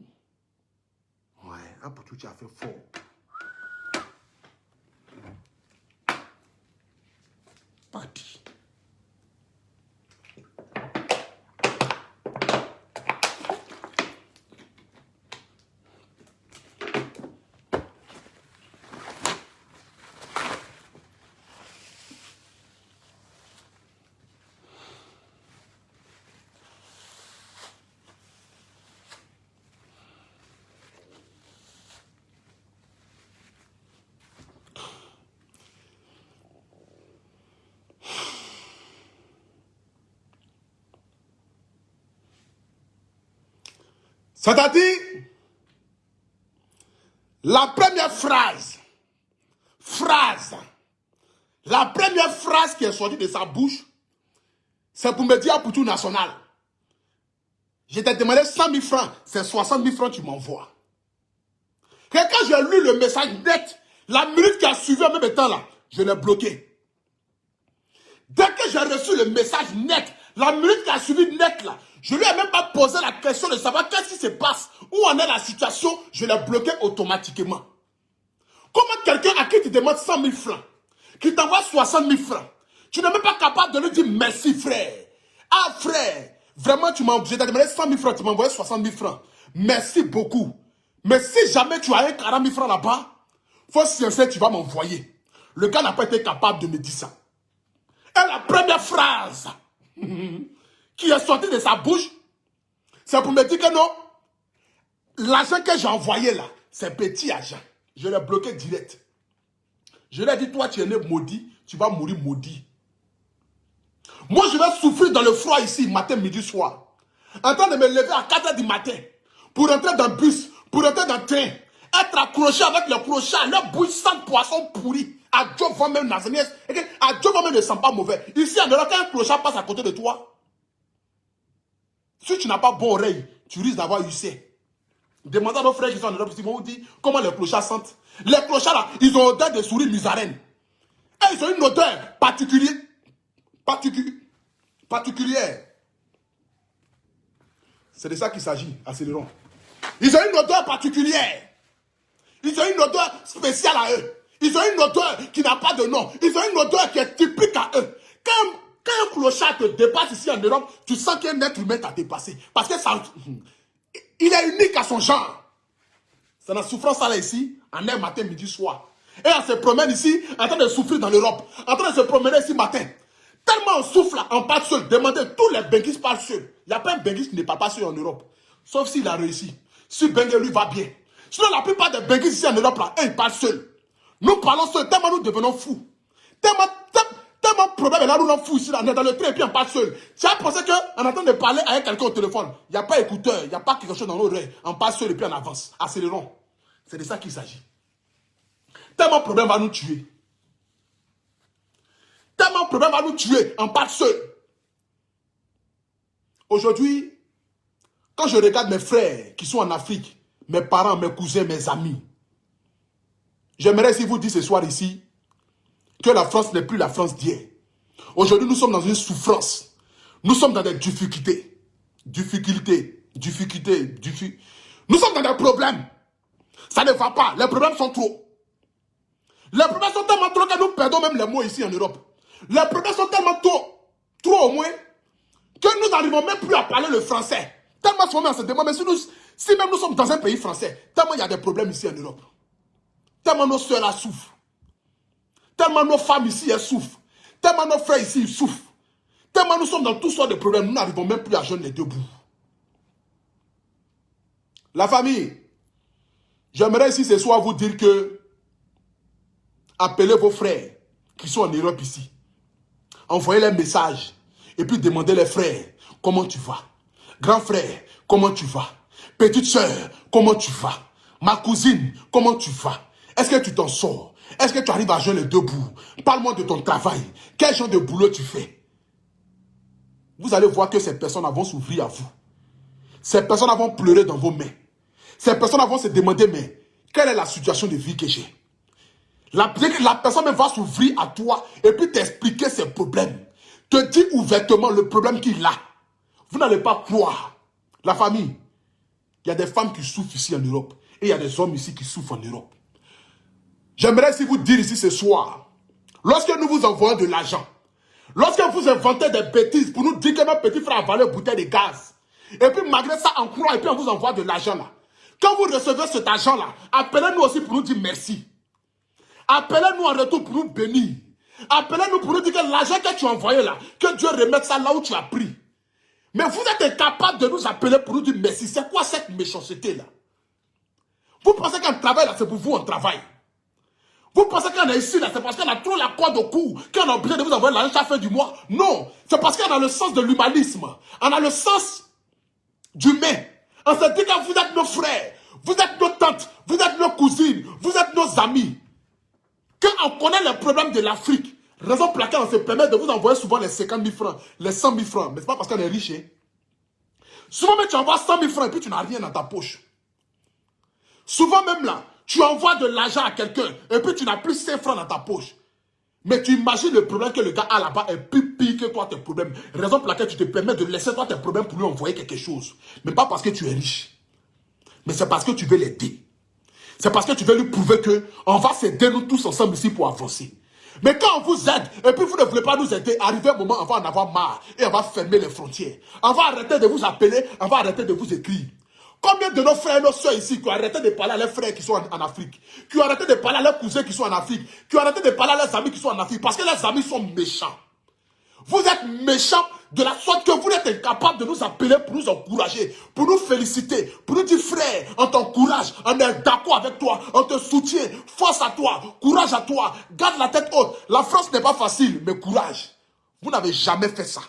un peu tout, tu as fait fort. Pas dit. C'est-à-dire, la première phrase, la première phrase qui est sortie de sa bouche, c'est pour me dire pour tout national. Je t'ai demandé 100 000 francs, c'est 60 000 francs que tu m'envoies. Et quand j'ai lu le message net, la minute qui a suivi en même temps là, je l'ai bloqué. Dès que j'ai reçu le message net, la minute qui a suivi net là, je lui ai même pas posé la question de savoir qu'est-ce qui se passe, où en est la situation, je l'ai bloqué automatiquement. Comment quelqu'un à qui tu demandes 100 000 francs, qui t'envoie 60 000 francs, tu n'es même pas capable de lui dire merci frère. Ah frère, vraiment je t'ai demandé 100 000 francs, tu m'as envoyé 60 000 francs. Merci beaucoup. Mais si jamais tu as un 40 000 francs là-bas, faut sincère, tu vas m'envoyer. Le gars n'a pas été capable de me dire ça. Et la première phrase qui est sortie de sa bouche, c'est pour me dire que non, l'argent que j'ai envoyé là, c'est petit argent. Je l'ai bloqué direct. Je lui ai dit, toi tu es né maudit, tu vas mourir maudit. Moi je vais souffrir dans le froid ici, matin, midi, soir. En train de me lever à 4 h du matin, pour entrer dans le bus, pour entrer dans le train, être accroché avec le crochet, leur bouille sans poisson pourri. À Dieu va même Nazaniès, à Dieu va même ne sent pas mauvais. Ici en Europe, quand un crochet passe à côté de toi, si tu n'as pas bonne oreille, tu risques d'avoir UC. Demandez à nos frères qui sont en Europe, ils vont vous dire comment les clochards sentent. Les clochards là, ils ont odeur de souris musarène. Et ils ont une odeur particulière. C'est de ça qu'il s'agit, accélérons. Ils ont une odeur particulière. Ils ont une odeur spéciale à eux. Ils ont une odeur qui n'a pas de nom. Ils ont une odeur qui est typique à eux. Quand un clochard te dépasse ici en Europe, tu sens qu'un être humain t'a dépassé. Parce que ça, il est unique à son genre. C'est la souffrance là ici, en un matin, midi, soir. Et on se promène ici, en train de souffrir dans l'Europe. En train de se promener ici matin. Tellement on souffle là, on parle seul. Demandez, tous les benguistes parlent seul. Il n'y a pas un benguiste qui ne parle pas seul en Europe. Sauf s'il a réussi. Si Bengue lui va bien. Sinon, la plupart des benguistes ici en Europe là, ils parlent seuls. Nous parlons seuls, tellement nous devenons fous. Tellement problème est là, nous sommes fous ici, là, on est dans le train et puis on parle seul. Tu as pensé qu'en train de parler avec quelqu'un au téléphone, il n'y a pas écouteur, il n'y a pas quelque chose dans nos oreilles. On parle seul et puis on avance. Accélérons. C'est de ça qu'il s'agit. Tellement problème va nous tuer. Tellement problème va nous tuer, on parle seul. Aujourd'hui, quand je regarde mes frères qui sont en Afrique, mes parents, mes cousins, mes amis, j'aimerais si vous dites ce soir ici que la France n'est plus la France d'hier. Aujourd'hui, nous sommes dans une souffrance. Nous sommes dans des difficultés. Nous sommes dans des problèmes. Ça ne va pas. Les problèmes sont trop. Les problèmes sont tellement trop que nous perdons même les mots ici en Europe. Les problèmes sont tellement trop au moins, que nous n'arrivons même plus à parler le français. Tellement souvent on se demande, mais si même nous sommes dans un pays français, tellement il y a des problèmes ici en Europe. Tellement nos soeurs là souffrent. Tellement nos femmes ici elles souffrent. Tellement nos frères ici ils souffrent. Tellement nous sommes dans toutes sortes de problèmes, nous n'arrivons même plus à joindre les deux bouts. La famille, j'aimerais ici ce soir vous dire que appelez vos frères qui sont en Europe ici. Envoyez-les un message et puis demandez les frères, comment tu vas? Grand frère, comment tu vas? Petite soeur, comment tu vas? Ma cousine, comment tu vas? Est-ce que tu t'en sors? Est-ce que tu arrives à joindre les deux bouts? Parle-moi de ton travail. Quel genre de boulot tu fais? Vous allez voir que ces personnes vont s'ouvrir à vous. Ces personnes vont pleurer dans vos mains. Ces personnes vont se demander, mais quelle est la situation de vie que j'ai? La personne va s'ouvrir à toi et puis t'expliquer ses problèmes. Te dire ouvertement le problème qu'il a. Vous n'allez pas croire. La famille, il y a des femmes qui souffrent ici en Europe. Et il y a des hommes ici qui souffrent en Europe. J'aimerais si vous dire ici ce soir, lorsque nous vous envoyons de l'argent, lorsque vous inventez des bêtises pour nous dire que notre petit frère a avalé une bouteille de gaz, et puis malgré ça, on croit et puis on vous envoie de l'argent là. Quand vous recevez cet argent là, appelez-nous aussi pour nous dire merci. Appelez-nous en retour pour nous bénir. Appelez-nous pour nous dire que l'argent que tu as envoyé là, que Dieu remette ça là où tu as pris. Mais vous êtes incapable de nous appeler pour nous dire merci. C'est quoi cette méchanceté là? Vous pensez qu'on travaille là, c'est pour vous on travaille. Vous pensez qu'on est ici là, c'est parce qu'on a trop la corde au cou, qu'on a obligé de vous envoyer l'argent chaque fin du mois? Non, c'est parce qu'on a le sens de l'humanisme. On a le sens d'humain. On se dit que vous êtes nos frères, vous êtes nos tantes, vous êtes nos cousines, vous êtes nos amis. Quand on connaît les problèmes de l'Afrique, raison pour laquelle on se permet de vous envoyer souvent les 50 000 francs, les 100 000 francs. Mais ce n'est pas parce qu'on est riche. Hein. Souvent même tu envoies 100 000 francs et puis tu n'as rien dans ta poche. Souvent même là, tu envoies de l'argent à quelqu'un et puis tu n'as plus 5 francs dans ta poche. Mais tu imagines le problème que le gars a là-bas est plus pire que toi tes problèmes. Raison pour laquelle tu te permets de laisser toi tes problèmes pour lui envoyer quelque chose. Mais pas parce que tu es riche. Mais c'est parce que tu veux l'aider. C'est parce que tu veux lui prouver qu'on va s'aider nous tous ensemble ici pour avancer. Mais quand on vous aide, et puis vous ne voulez pas nous aider, arrivé un moment, on va en avoir marre et on va fermer les frontières. On va arrêter de vous appeler, on va arrêter de vous écrire. Combien de nos frères et nos soeurs ici qui ont arrêté de parler à leurs frères qui sont en Afrique, qui ont arrêté de parler à leurs cousins qui sont en Afrique, qui ont arrêté de parler à leurs amis qui sont en Afrique, parce que leurs amis sont méchants. Vous êtes méchants de la sorte que vous êtes incapables de nous appeler pour nous encourager, pour nous féliciter, pour nous dire frère, on t'encourage, on est d'accord avec toi, on te soutient, force à toi, courage à toi, garde la tête haute. La France n'est pas facile, mais courage. Vous n'avez jamais fait ça.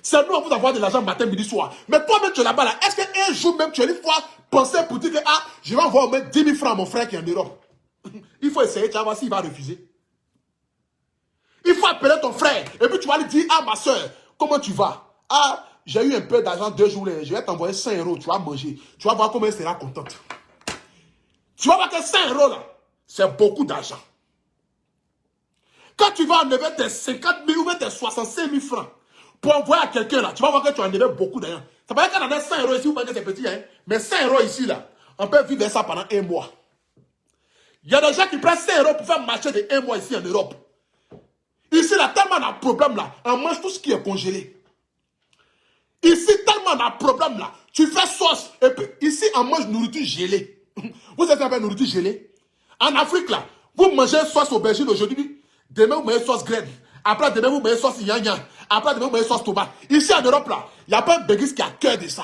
C'est nous, on vous envoie de l'argent matin, midi, soir. Mais toi-même, tu es là-bas, là. Est-ce qu'un jour même, tu as une fois pensé pour dire que je vais envoyer au moins 10 000 francs à mon frère qui est en Europe? Il faut essayer, tu vas voir s'il va refuser. Il faut appeler ton frère et puis tu vas lui dire, ma soeur, comment tu vas? J'ai eu un peu d'argent 2 jours, je vais t'envoyer 5 €, tu vas manger. Tu vas voir comment elle sera contente. Tu vas voir que 5 € là, c'est beaucoup d'argent. Quand tu vas enlever tes 50 000 ou tes 65 000 francs pour envoyer à quelqu'un là, tu vas voir que tu as enlevé beaucoup d'argent. Ça veut dire qu'on a 5 € ici, vous voyez que c'est petit, hein? Mais 5 € ici là, on peut vivre ça pendant 1 mois. Il y a des gens qui prennent 5 € pour faire marcher de 1 mois ici en Europe. Ici, là, tellement on a problème là, on mange tout ce qui est congelé. Ici, tellement on a problème là, tu fais sauce, et puis ici, on mange nourriture gelée. Vous êtes avec nourriture gelée? En Afrique là, vous mangez sauce aubergine aujourd'hui, demain vous mangez sauce graine, après demain vous mangez sauce yanya, après demain vous mangez sauce tomate. Ici en Europe là, il n'y a pas un béguis qui a cœur de ça.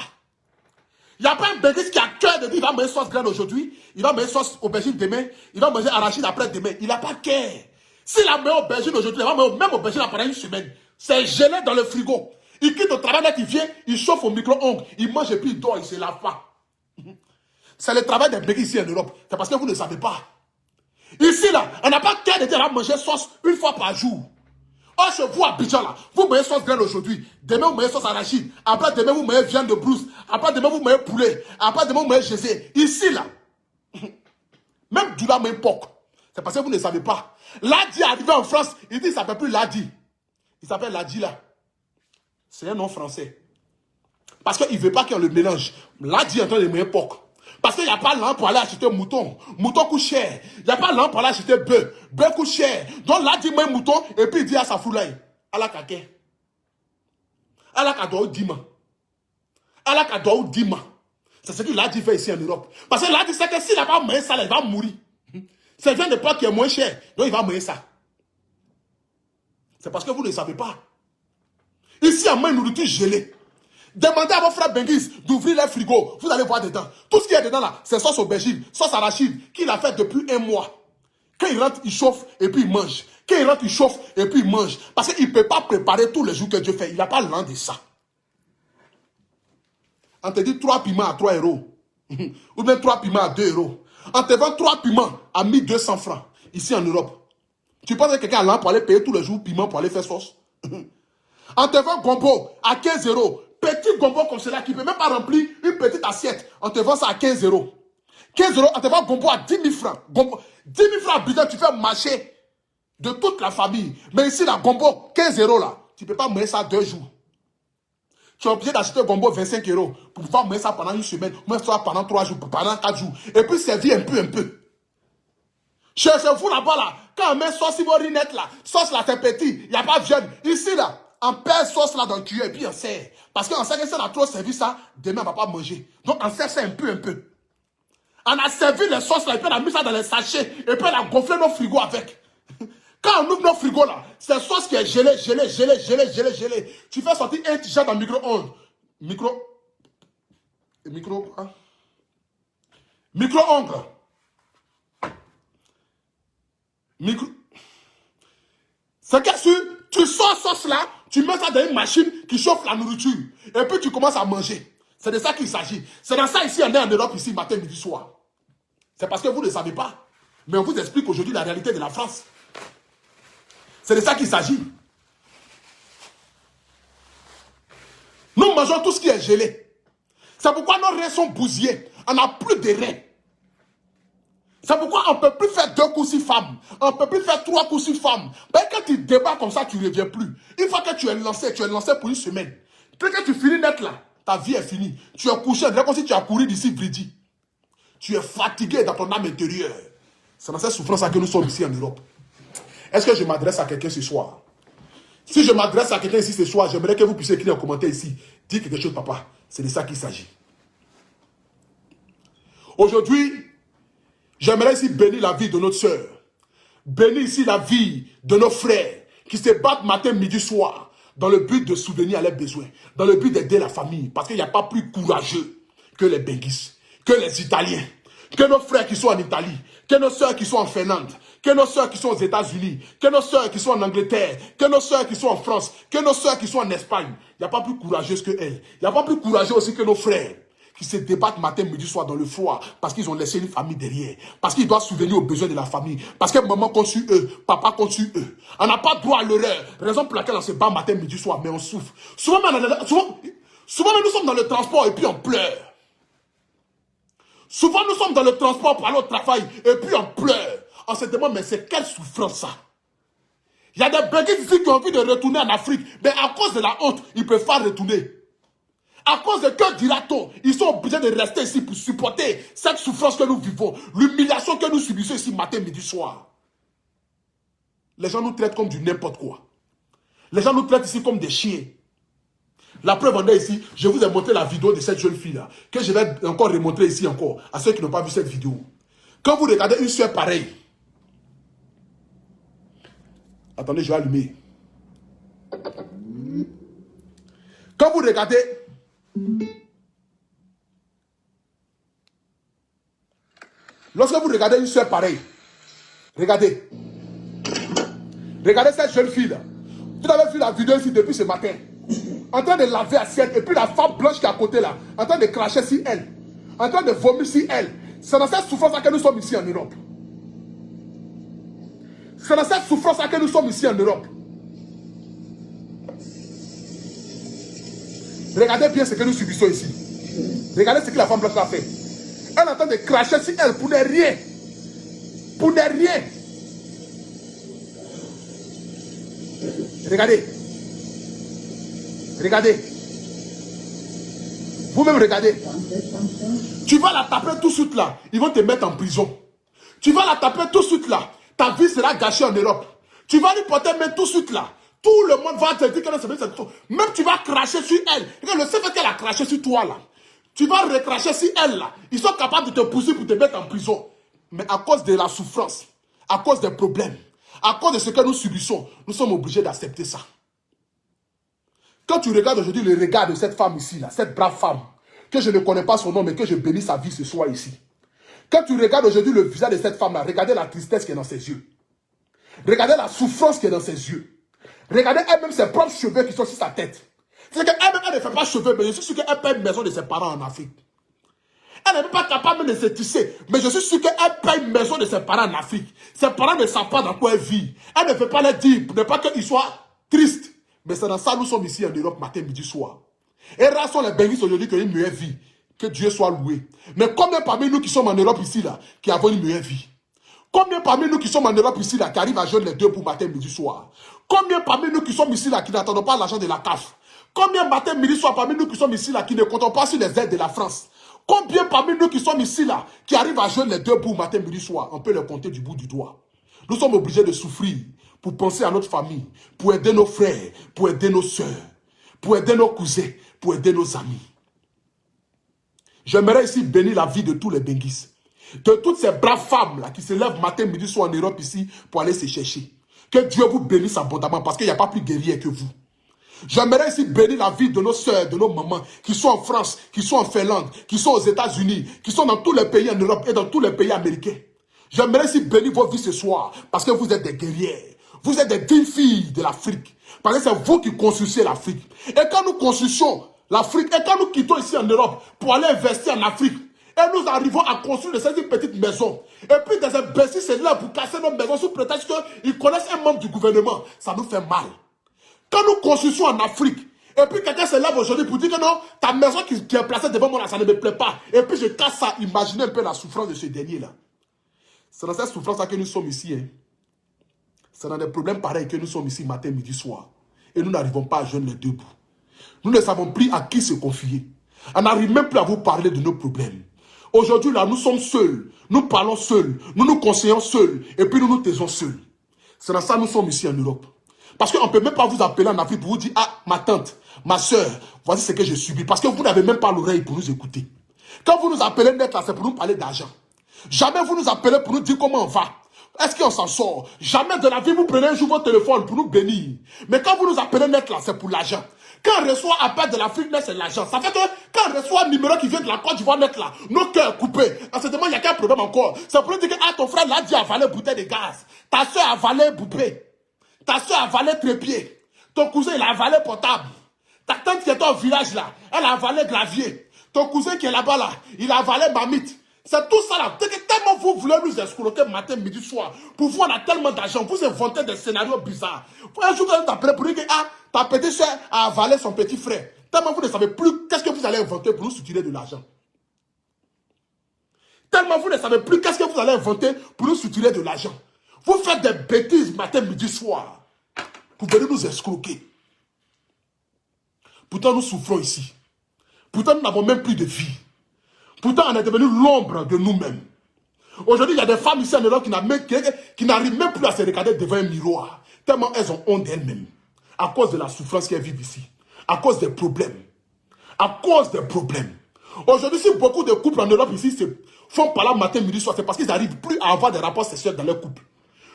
Il n'y a pas un béguis qui a cœur de dire il va manger sauce graine aujourd'hui, il va manger sauce aubergine demain, il va manger arachide après demain. Il n'a pas cœur. S'il a meilleur aubergine aujourd'hui, il va manger même aubergine pendant 1 semaine. C'est gelé dans le frigo. Il quitte au travail, là, il vient, il chauffe au micro-ondes, il mange et puis il dort, il ne se lave pas. C'est le travail des béguis ici en Europe. C'est parce que vous ne savez pas. Ici, là, on n'a pas cœur de dire on va manger sauce 1 fois par jour. Or, chez vous, à Abidjan, là, vous mangez sauce graine aujourd'hui, demain vous mangez sauce arachide, après demain vous mangez viande de brousse, après demain vous mangez poulet, après demain vous mangez gésé. Ici, là, même du lait, même porc. C'est parce que vous ne savez pas. Ladi est arrivé en France, il dit il ne s'appelle plus Ladi. Il s'appelle Ladi là. C'est un nom français. Parce qu'il ne veut pas qu'on le mélange. Ladi est en train de manger porc. Parce qu'il n'y a pas l'argent pour aller acheter mouton. Mouton coûte cher. Il n'y a pas l'argent pour aller acheter bœuf. Bœuf coûte cher. Donc Ladi mange mouton et puis il dit à sa foulaille, ala kake. Ala kado dima. Ala kado dima. C'est ce que Ladi fait ici en Europe. Parce que Ladi sait que s'il n'a pas mangé ça, il va mourir. C'est viande de porc qui est moins cher. Donc il va manger ça. C'est parce que vous ne savez pas. Ici, on met une nourriture gelée. Demandez à vos frères Benguis d'ouvrir leur frigo. Vous allez voir dedans. Tout ce qui est dedans là, c'est sauce aubergine, sauce arachide, qu'il a fait depuis 1 mois. Quand il rentre, il chauffe et puis il mange. Quand il rentre, il chauffe et puis il mange. Parce qu'il ne peut pas préparer tous les jours que Dieu fait. Il n'a pas l'an de ça. On te dit 3 piments à 3 €. Ou bien 3 piments à 2 €. On te vend 3 piments à 1 200 francs. Ici en Europe. Tu penses que quelqu'un a l'an pour aller payer tous les jours piment pour aller faire sauce? On te vend gombo à 15 €. Petit gombo comme cela qui ne peut même pas remplir une petite assiette. On te vend ça à 15 €. 15 €, on te vend gombo à 10 000 francs. Gombo, 10 000 francs à Abidjan, tu fais marcher de toute la famille. Mais ici, la gombo, 15 € là, tu ne peux pas manger ça 2 jours. Tu es obligé d'acheter gombo 25 € pour pouvoir manger ça pendant 1 semaine, manger ça pendant 3 jours, pendant 4 jours. Et puis servir un peu. Chez vous là-bas, là, quand on met sauce ivorinette là, sauce là, c'est petit, il n'y a pas de viande. Ici là, on perd sauce là dans le tuyau et puis on sert. Parce qu'on sait que si on a trop servi ça, demain on ne va pas manger. Donc on sert ça un peu. On a servi les sauces là et puis on a mis ça dans les sachets et puis on a gonflé nos frigos avec. Quand on ouvre nos frigos là, c'est sauce qui est gelée. Tu fais sortir un t-shirt dans le micro-ondes. Micro-ondes. C'est que tu sors sauce là, tu mets ça dans une machine qui chauffe la nourriture. Et puis tu commences à manger. C'est de ça qu'il s'agit. C'est dans ça ici, on est en Europe, ici, matin, midi, soir. C'est parce que vous ne savez pas. Mais on vous explique aujourd'hui la réalité de la France. C'est de ça qu'il s'agit. Nous mangeons tout ce qui est gelé. C'est pourquoi nos reins sont bousillés. On n'a plus de reins. C'est pourquoi on ne peut plus faire 2 coups 6 femmes. On ne peut plus faire 3 coups 6 femmes. Mais quand tu débats comme ça, tu ne reviens plus. Une fois que tu es lancé pour une semaine. Dès que tu finis d'être là, ta vie est finie. Tu es couché, c'est comme si tu as couru d'ici Vridi. Tu es fatigué dans ton âme intérieure. C'est dans cette souffrance que nous sommes ici en Europe. Est-ce que je m'adresse à quelqu'un ce soir? Si je m'adresse à quelqu'un ici ce soir, j'aimerais que vous puissiez écrire un commentaire ici. Dire quelque chose, papa. C'est de ça qu'il s'agit. Aujourd'hui, j'aimerais ici bénir la vie de notre soeur. Bénir ici la vie de nos frères qui se battent matin, midi, soir dans le but de soutenir à leurs besoins, dans le but d'aider la famille. Parce qu'il n'y a pas plus courageux que les Benguis, que les Italiens, que nos frères qui sont en Italie, que nos soeurs qui sont en Finlande, que nos soeurs qui sont aux États-Unis, que nos soeurs qui sont en Angleterre, que nos soeurs qui sont en France, que nos soeurs qui sont en Espagne. Il n'y a pas plus courageuses que elles. Il n'y a pas plus courageux aussi que nos frères qui se débattent matin, midi, soir dans le froid, parce qu'ils ont laissé une famille derrière, parce qu'ils doivent subvenir aux besoins de la famille, parce que maman compte sur eux, papa compte sur eux. On n'a pas droit à l'erreur, raison pour laquelle on se bat matin, midi, soir, mais on souffre. Souvent, nous sommes dans le transport et puis on pleure. Souvent, nous sommes dans le transport pour aller au travail et puis on pleure. On se demande, mais c'est quelle souffrance ça? Il y a des Benguis ici qui ont envie de retourner en Afrique, mais à cause de la honte, ils ne peuvent pas retourner. À cause de que dira-t-on? Ils sont obligés de rester ici pour supporter cette souffrance que nous vivons, l'humiliation que nous subissons ici matin, midi, soir. Les gens nous traitent comme du n'importe quoi. Les gens nous traitent ici comme des chiens. La preuve en est ici, je vous ai montré la vidéo de cette jeune fille-là, que je vais encore remontrer ici encore, à ceux qui n'ont pas vu cette vidéo. Quand vous regardez une soeur pareille, attendez, je vais allumer. Quand vous regardez, lorsque vous regardez une soeur pareille, regardez cette jeune fille-là. Vous avez vu la vidéo ici depuis ce matin, en train de laver assiette, et puis la femme blanche qui est à côté là, en train de cracher sur elle, en train de vomir sur elle. C'est dans cette souffrance que nous sommes ici en Europe. C'est dans cette souffrance que nous sommes ici en Europe. Regardez bien ce que nous subissons ici. Regardez ce que la femme blanche a fait. Elle est en train de cracher sur elle pour des rien. Pour des rien. Regardez. Regardez. Vous-même regardez. Tu vas la taper tout de suite là. Ils vont te mettre en prison. Tu vas la taper tout de suite là. Ta vie sera gâchée en Europe. Tu vas lui porter main tout de suite là. Tout le monde va te dire qu'elle se cette chose. Même tu vas cracher sur elle. Regarde, le seul fait qu'elle a craché sur toi là. Tu vas recracher sur elle là. Ils sont capables de te pousser pour te mettre en prison. Mais à cause de la souffrance, à cause des problèmes, à cause de ce que nous subissons, nous sommes obligés d'accepter ça. Quand tu regardes aujourd'hui le regard de cette femme ici, là, cette brave femme, que je ne connais pas son nom, mais que je bénis sa vie ce soir ici. Quand tu regardes aujourd'hui le visage de cette femme-là, regardez la tristesse qui est dans ses yeux. Regardez la souffrance qui est dans ses yeux. Regardez elle-même ses propres cheveux qui sont sur sa tête. C'est qu'elle-même, elle ne fait pas cheveux, mais je suis sûr qu'elle paye une maison de ses parents en Afrique. Elle n'est même pas capable de se tisser, mais je suis sûr qu'elle paye une maison de ses parents en Afrique. Ses parents ne savent pas dans quoi elle vit. Elle ne peut pas leur dire, pour ne pas qu'ils soient tristes. Mais c'est dans ça que nous sommes ici en Europe, matin, midi, soir. Et rares sont les Benguis aujourd'hui qui ont une meilleure vie. Que Dieu soit loué. Mais combien parmi nous qui sommes en Europe ici, là, qui avons une meilleure vie? Combien parmi nous qui sommes en Europe ici, là, qui arrivent à joindre les deux pour matin, midi, soir? Combien parmi nous qui sommes ici, là, qui n'attendons pas l'argent de la CAF? Combien matin, midi, soir parmi nous qui sommes ici, là, qui ne comptons pas sur les aides de la France? Combien parmi nous qui sommes ici, là, qui arrivent à joindre les deux bouts matin, midi, soir? On peut les compter du bout du doigt. Nous sommes obligés de souffrir pour penser à notre famille, pour aider nos frères, pour aider nos soeurs, pour aider nos cousins, pour aider nos amis. J'aimerais ici bénir la vie de tous les Benguis, de toutes ces braves femmes là qui se lèvent matin, midi, soir en Europe ici pour aller se chercher. Que Dieu vous bénisse abondamment parce qu'il n'y a pas plus guerrier que vous. J'aimerais ici bénir la vie de nos soeurs, de nos mamans qui sont en France, qui sont en Finlande, qui sont aux États-Unis, qui sont dans tous les pays en Europe et dans tous les pays américains. J'aimerais ici bénir vos vies ce soir parce que vous êtes des guerrières. Vous êtes des dignes filles de l'Afrique. Parce que c'est vous qui construisez l'Afrique. Et quand nous construisons L'Afrique. Et quand nous quittons ici en Europe pour aller investir en Afrique, et nous arrivons à construire cette petite maison. Et puis des imbéciles, c'est là pour casser nos maisons sous prétexte qu'ils connaissent un membre du gouvernement. Ça nous fait mal. Quand nous construisons en Afrique, et puis quelqu'un se lève aujourd'hui pour dire que non, ta maison qui est placée devant moi là, ça ne me plaît pas. Et puis je casse ça. Imaginez un peu la souffrance de ce dernier-là. C'est dans cette souffrance-là que nous sommes ici. Hein. C'est dans des problèmes pareils que nous sommes ici matin, midi, soir. Et nous n'arrivons pas à joindre les deux bouts. Nous ne savons plus à qui se confier. On n'arrive même plus à vous parler de nos problèmes. Aujourd'hui, là, nous sommes seuls. Nous parlons seuls. Nous nous conseillons seuls. Et puis nous nous taisons seuls. C'est dans ça que nous sommes ici en Europe. Parce qu'on ne peut même pas vous appeler en Afrique pour vous dire, ah, ma tante, ma soeur, voici ce que j'ai subi. Parce que vous n'avez même pas l'oreille pour nous écouter. Quand vous nous appelez net là, c'est pour nous parler d'argent. Jamais vous nous appelez pour nous dire comment on va. Est-ce qu'on s'en sort? Jamais de la vie, vous prenez un jour votre téléphone pour nous bénir. Mais quand vous nous appelez net là, c'est pour l'argent. Quand on reçoit appel de l'Afrique net, c'est l'argent. Ça fait que quand on reçoit un numéro qui vient de la Côte d'Ivoire net là, nos cœurs coupés. On se demande, il y a quel problème encore? C'est pour nous dire que ah, ton frère l'a dit avaler bouteille de gaz. Ta soeur a avalé boupée. Ta soeur a avalé trépied. Ton cousin, il a avalé portable. Ta tante qui est au village là, elle a avalé gravier. Ton cousin qui est là-bas là, il a avalé marmite. C'est tout ça là. Tellement vous voulez nous escroquer matin, midi, soir. Pour vous, on a tellement d'argent. Vous inventez des scénarios bizarres. Un jour, vous appelez pour dire que ah, ta petite soeur a avalé son petit frère. Tellement vous ne savez plus qu'est-ce que vous allez inventer pour nous soutirer de l'argent. Tellement vous ne savez plus qu'est-ce que vous allez inventer pour nous soutirer de l'argent. Vous faites des bêtises matin, midi, soir. Vous venez nous escroquer. Pourtant, nous souffrons ici. Pourtant, nous n'avons même plus de vie. Pourtant, on est devenu l'ombre de nous-mêmes. Aujourd'hui, il y a des femmes ici en Europe qui n'arrivent même plus à se regarder devant un miroir. Tellement elles ont honte d'elles-mêmes. À cause de la souffrance qu'elles vivent ici. À cause des problèmes. À cause des problèmes. Aujourd'hui, si beaucoup de couples en Europe ici se font par là matin, midi, soir, c'est parce qu'ils n'arrivent plus à avoir des rapports sexuels dans leur couple.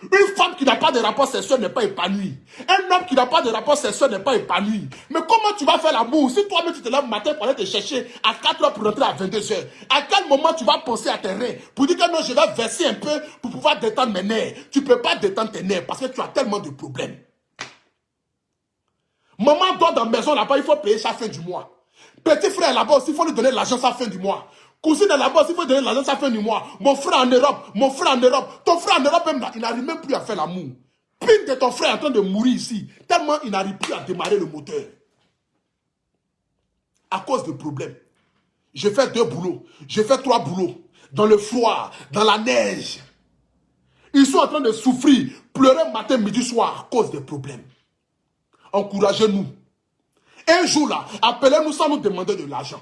Une femme qui n'a pas de rapport sexuel n'est pas épanouie. Un homme qui n'a pas de rapport sexuel n'est pas épanoui. Mais comment tu vas faire l'amour si toi-même tu te lèves le matin pour aller te chercher à 4 h pour rentrer à 22 h? À quel moment tu vas penser à tes reins pour dire que non, je vais verser un peu pour pouvoir détendre mes nerfs? Tu ne peux pas détendre tes nerfs parce que tu as tellement de problèmes. Maman dort dans la maison là-bas, il faut payer chaque fin du mois. Petit frère là-bas aussi, il faut lui donner l'argent chaque fin du mois. Cousine là-bas aussi, il faut lui donner l'argent chaque fin du mois. Mon frère en Europe, ton frère en Europe même là, il n'arrive même plus à faire l'amour. Pine de ton frère est en train de mourir ici, tellement il n'arrive plus à démarrer le moteur. À cause de problèmes. Je fais 2 boulots, je fais 3 boulots, dans le froid, dans la neige. Ils sont en train de souffrir, pleurer matin, midi, soir, à cause des problèmes. Encouragez-nous. Un jour là, appelez-nous sans nous demander de l'argent.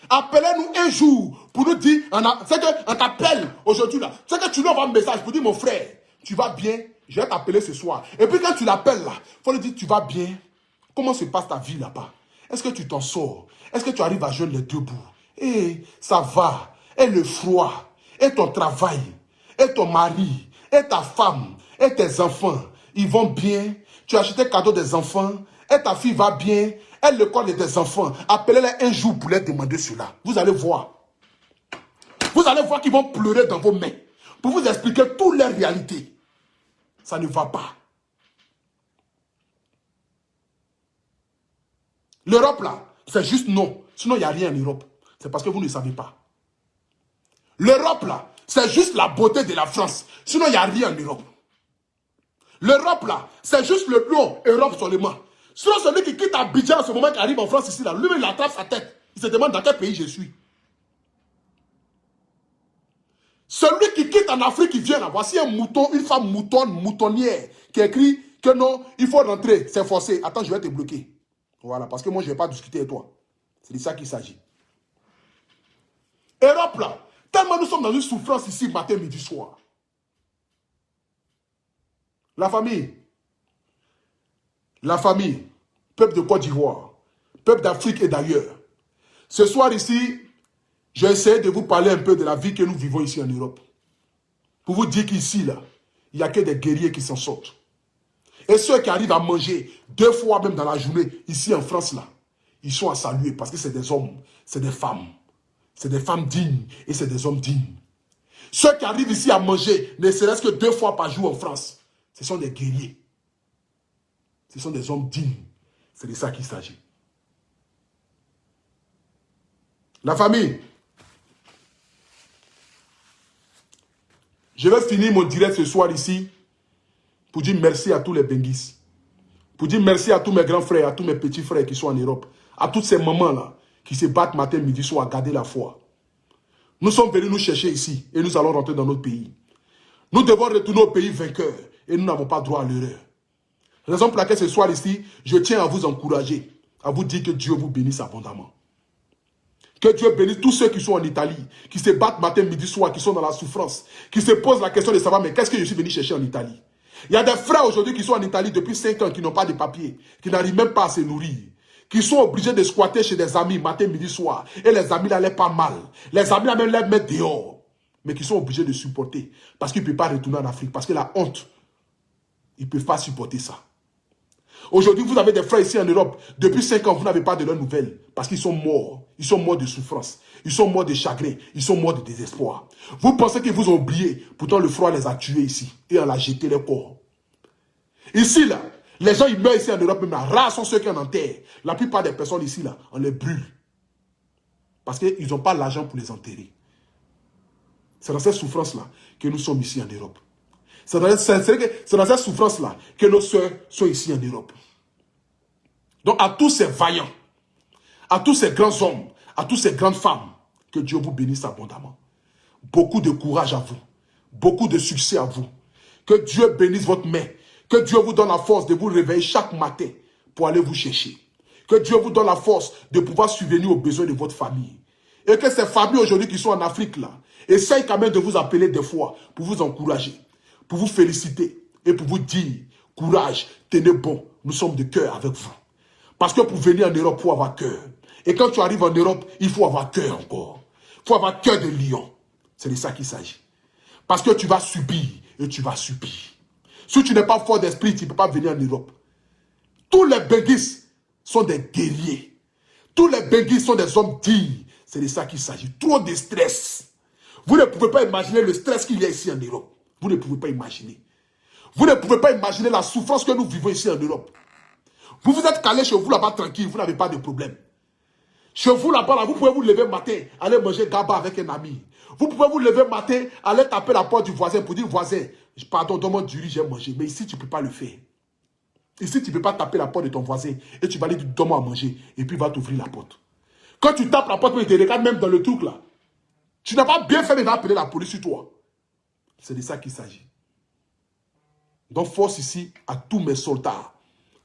Appelez-nous un jour pour nous dire, c'est qu'on t'appelle aujourd'hui là, c'est que tu lui envoies un message pour dire mon frère, tu vas bien, je vais t'appeler ce soir. Et puis quand tu l'appelles là, il faut lui dire tu vas bien, comment se passe ta vie là-bas? Est-ce que tu t'en sors? Est-ce que tu arrives à joindre les deux bouts? Et ça va, et le froid, et ton travail, et ton mari, et ta femme, et tes enfants, ils vont bien, tu as acheté cadeau des enfants, et ta fille va bien, elle le corps de tes enfants, appelez-les un jour pour leur demander cela. Vous allez voir. Vous allez voir qu'ils vont pleurer dans vos mains pour vous expliquer toutes les réalités. Ça ne va pas. L'Europe là, c'est juste non. Sinon, il n'y a rien en Europe. C'est parce que vous ne savez pas. L'Europe là, c'est juste la beauté de la France. Sinon, il n'y a rien en Europe. L'Europe là, c'est juste le nom Europe seulement. Sinon, celui qui quitte Abidjan en ce moment qui arrive en France ici, là, lui, il attrape sa tête. Il se demande dans quel pays je suis. Celui qui quitte en Afrique, qui vient là, voici un mouton, une femme moutonnière, qui écrit que non, il faut rentrer, c'est forcé. Attends, je vais te bloquer. Voilà, parce que moi, je ne vais pas discuter avec toi. C'est de ça qu'il s'agit. Europe là, tellement nous sommes dans une souffrance ici, matin, midi, soir. La famille, peuple de Côte d'Ivoire, peuple d'Afrique et d'ailleurs. Ce soir ici, j'ai essayé de vous parler un peu de la vie que nous vivons ici en Europe. Pour vous dire qu'ici, là, il n'y a que des guerriers qui s'en sortent. Et ceux qui arrivent à manger 2 fois même dans la journée, ici en France, là, ils sont à saluer parce que c'est des hommes, c'est des femmes. C'est des femmes dignes et c'est des hommes dignes. Ceux qui arrivent ici à manger, ne serait-ce que 2 fois par jour en France, ce sont des guerriers. Ce sont des hommes dignes. C'est de ça qu'il s'agit. La famille, je vais finir mon direct ce soir ici pour dire merci à tous les Benguis. Pour dire merci à tous mes grands frères, à tous mes petits frères qui sont en Europe. À toutes ces mamans-là qui se battent matin, midi, soir à garder la foi. Nous sommes venus nous chercher ici et nous allons rentrer dans notre pays. Nous devons retourner au pays vainqueur et nous n'avons pas droit à l'erreur. Raison pour laquelle ce soir ici, je tiens à vous encourager, à vous dire que Dieu vous bénisse abondamment. Que Dieu bénisse tous ceux qui sont en Italie, qui se battent matin, midi, soir, qui sont dans la souffrance, qui se posent la question de savoir, mais qu'est-ce que je suis venu chercher en Italie? Il y a des frères aujourd'hui qui sont en Italie depuis 5 ans, qui n'ont pas de papiers, qui n'arrivent même pas à se nourrir, qui sont obligés de squatter chez des amis matin, midi, soir. Et les amis là, l'aient pas mal. Les amis là, même les mettent dehors. Mais qui sont obligés de supporter. Parce qu'ils ne peuvent pas retourner en Afrique. Parce que la honte, ils ne peuvent pas supporter ça. Aujourd'hui, vous avez des frères ici en Europe. Depuis 5 ans, vous n'avez pas de leurs nouvelles. Parce qu'ils sont morts. Ils sont morts de souffrance. Ils sont morts de chagrin. Ils sont morts de désespoir. Vous pensez qu'ils vous ont oublié. Pourtant, le froid les a tués ici. Et on a jeté les corps. Ici, là, les gens, ils meurent ici en Europe. Même là, rares sont ceux qui en enterrent. La plupart des personnes ici, là, on les brûle. Parce qu'ils n'ont pas l'argent pour les enterrer. C'est dans cette souffrance-là que nous sommes ici en Europe. C'est dans cette souffrance-là que nos soeurs sont ici en Europe. Donc à tous ces vaillants, à tous ces grands hommes, à toutes ces grandes femmes, que Dieu vous bénisse abondamment. Beaucoup de courage à vous. Beaucoup de succès à vous. Que Dieu bénisse votre main. Que Dieu vous donne la force de vous réveiller chaque matin pour aller vous chercher. Que Dieu vous donne la force de pouvoir subvenir aux besoins de votre famille. Et que ces familles aujourd'hui qui sont en Afrique là, essayent quand même de vous appeler des fois pour vous encourager, pour vous féliciter et pour vous dire, courage, tenez bon, nous sommes de cœur avec vous. Parce que pour venir en Europe, il faut avoir cœur. Et quand tu arrives en Europe, il faut avoir cœur encore. Il faut avoir cœur de lion. C'est de ça qu'il s'agit. Parce que tu vas subir et tu vas subir. Si tu n'es pas fort d'esprit, tu ne peux pas venir en Europe. Tous les Benguis sont des guerriers. Tous les Benguis sont des hommes dignes. C'est de ça qu'il s'agit. Trop de stress. Vous ne pouvez pas imaginer le stress qu'il y a ici en Europe. Vous ne pouvez pas imaginer. Vous ne pouvez pas imaginer la souffrance que nous vivons ici en Europe. Vous vous êtes calé chez vous là-bas tranquille, vous n'avez pas de problème. Chez vous là-bas, là, vous pouvez vous lever matin, aller manger gaba avec un ami. Vous pouvez vous lever matin, aller taper la porte du voisin pour dire, voisin, pardon, donne-moi du riz, j'ai mangé. Mais ici, tu ne peux pas le faire. Ici, tu ne peux pas taper la porte de ton voisin et tu vas lui dire, donne-moi à manger. Et puis, il va t'ouvrir la porte. Quand tu tapes la porte, il te regarde même dans le truc là. Tu n'as pas bien fait d'appeler la police sur toi. C'est de ça qu'il s'agit. Donc, force ici à tous mes soldats,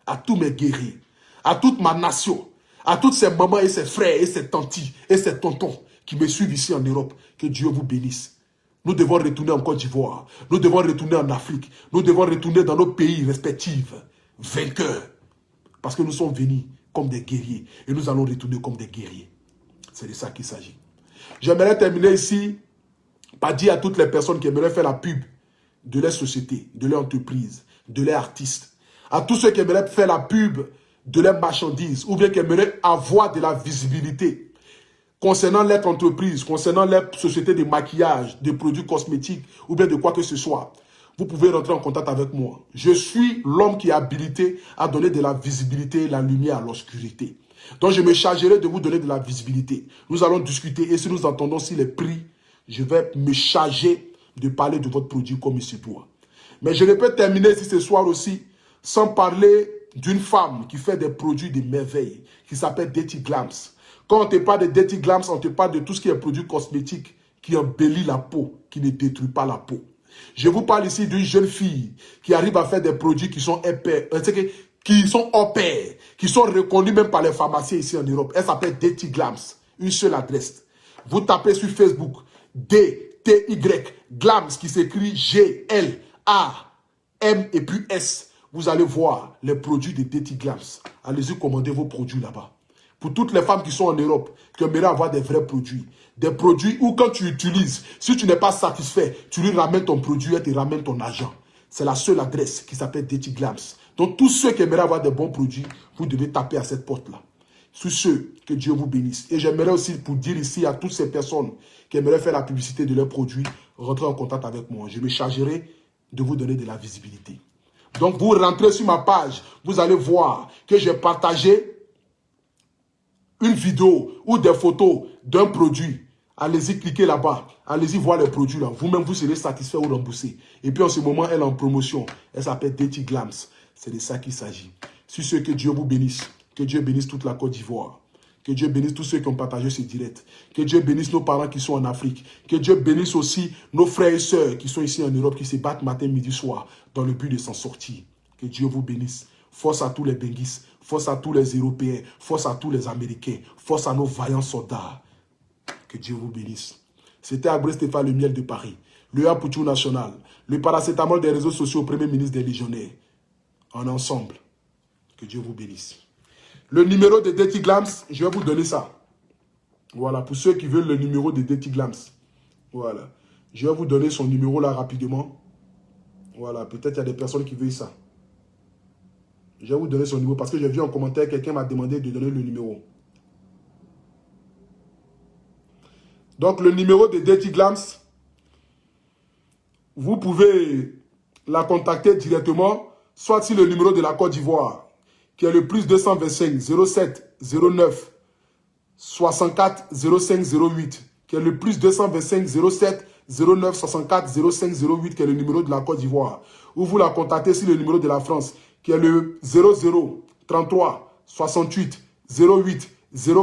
à tous mes guerriers, à toute ma nation, à toutes ces mamans et ces frères et ces tantis et ces tontons qui me suivent ici en Europe. Que Dieu vous bénisse. Nous devons retourner en Côte d'Ivoire. Nous devons retourner en Afrique. Nous devons retourner dans nos pays respectifs, vainqueurs. Parce que nous sommes venus comme des guerriers et nous allons retourner comme des guerriers. C'est de ça qu'il s'agit. J'aimerais terminer ici par dire à toutes les personnes qui aimeraient faire la pub de leur société, de leur entreprise, de leurs artistes, à tous ceux qui aimeraient faire la pub de leurs marchandises ou bien qui aimeraient avoir de la visibilité concernant leur entreprise, concernant leur société de maquillage, de produits cosmétiques ou bien de quoi que ce soit, vous pouvez rentrer en contact avec moi. Je suis l'homme qui est habilité à donner de la visibilité et la lumière à l'obscurité. Donc je me chargerai de vous donner de la visibilité. Nous allons discuter et si nous entendons si les prix, je vais me charger de parler de votre produit comme il se doit. Mais je ne peux terminer ici ce soir aussi sans parler d'une femme qui fait des produits de merveille, qui s'appelle Dirty Glams. Quand on te parle de Dirty Glams, on te parle de tout ce qui est produit cosmétique qui embellit la peau, qui ne détruit pas la peau. Je vous parle ici d'une jeune fille qui arrive à faire des produits qui sont épais, qui sont hors pair, qui sont reconnus même par les pharmaciens ici en Europe. Elle s'appelle Dirty Glams. Une seule adresse. Vous tapez sur Facebook D-T-Y Glams qui s'écrit G-L-A-M et puis S. Vous allez voir les produits de Dirty Glams. Allez-y commander vos produits là-bas. Pour toutes les femmes qui sont en Europe, qui aimeraient avoir des vrais produits. Des produits où quand tu utilises, si tu n'es pas satisfait, tu lui ramènes ton produit et tu ramènes ton argent. C'est la seule adresse qui s'appelle Dirty Glams. Donc tous ceux qui aimeraient avoir des bons produits, vous devez taper à cette porte-là. Sur ceux, que Dieu vous bénisse. Et j'aimerais aussi pour dire ici à toutes ces personnes qui aimeraient faire la publicité de leurs produits, rentrer en contact avec moi. Je me chargerai de vous donner de la visibilité. Donc vous rentrez sur ma page, vous allez voir que j'ai partagé une vidéo ou des photos d'un produit, allez-y, cliquez là-bas. Allez-y voir les produits là. Vous-même, vous serez satisfait ou remboursé. Et puis en ce moment, elle est en promotion. Elle s'appelle Dirty Glams. C'est de ça qu'il s'agit. Sur ce, que Dieu vous bénisse. Que Dieu bénisse toute la Côte d'Ivoire. Que Dieu bénisse tous ceux qui ont partagé ce direct. Que Dieu bénisse nos parents qui sont en Afrique. Que Dieu bénisse aussi nos frères et sœurs qui sont ici en Europe, qui se battent matin, midi, soir, dans le but de s'en sortir. Que Dieu vous bénisse. Force à tous les Benguis. Force à tous les Européens. Force à tous les Américains. Force à nos vaillants soldats. Que Dieu vous bénisse. C'était Abré Stéphane, le miel de Paris. Le Apoutou national. Le paracétamol des réseaux sociaux, premier ministre des légionnaires. En ensemble. Que Dieu vous bénisse. Le numéro de Dirty Glams, je vais vous donner ça. Voilà, pour ceux qui veulent le numéro de Dirty Glams. Voilà. Je vais vous donner son numéro là rapidement. Voilà, peut-être il y a des personnes qui veulent ça. Je vais vous donner son numéro parce que j'ai vu en commentaire, quelqu'un m'a demandé de donner le numéro. Donc, le numéro de Dirty Glams, vous pouvez la contacter directement, soit sur le numéro de la Côte d'Ivoire, qui est le plus 225 07 09 64 05 08, qui est le plus 225 07 09 64 05 08, qui est le numéro de la Côte d'Ivoire. Ou vous la contactez sur le numéro de la France, qui est le 00 33 68 08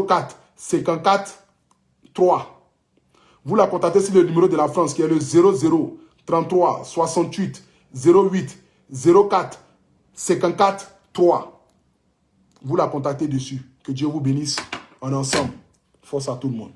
04 54 3. Vous la contactez sur le numéro de la France qui est le 00 33 68 08 04 54 3. Vous la contactez dessus. Que Dieu vous bénisse en ensemble. Force à tout le monde.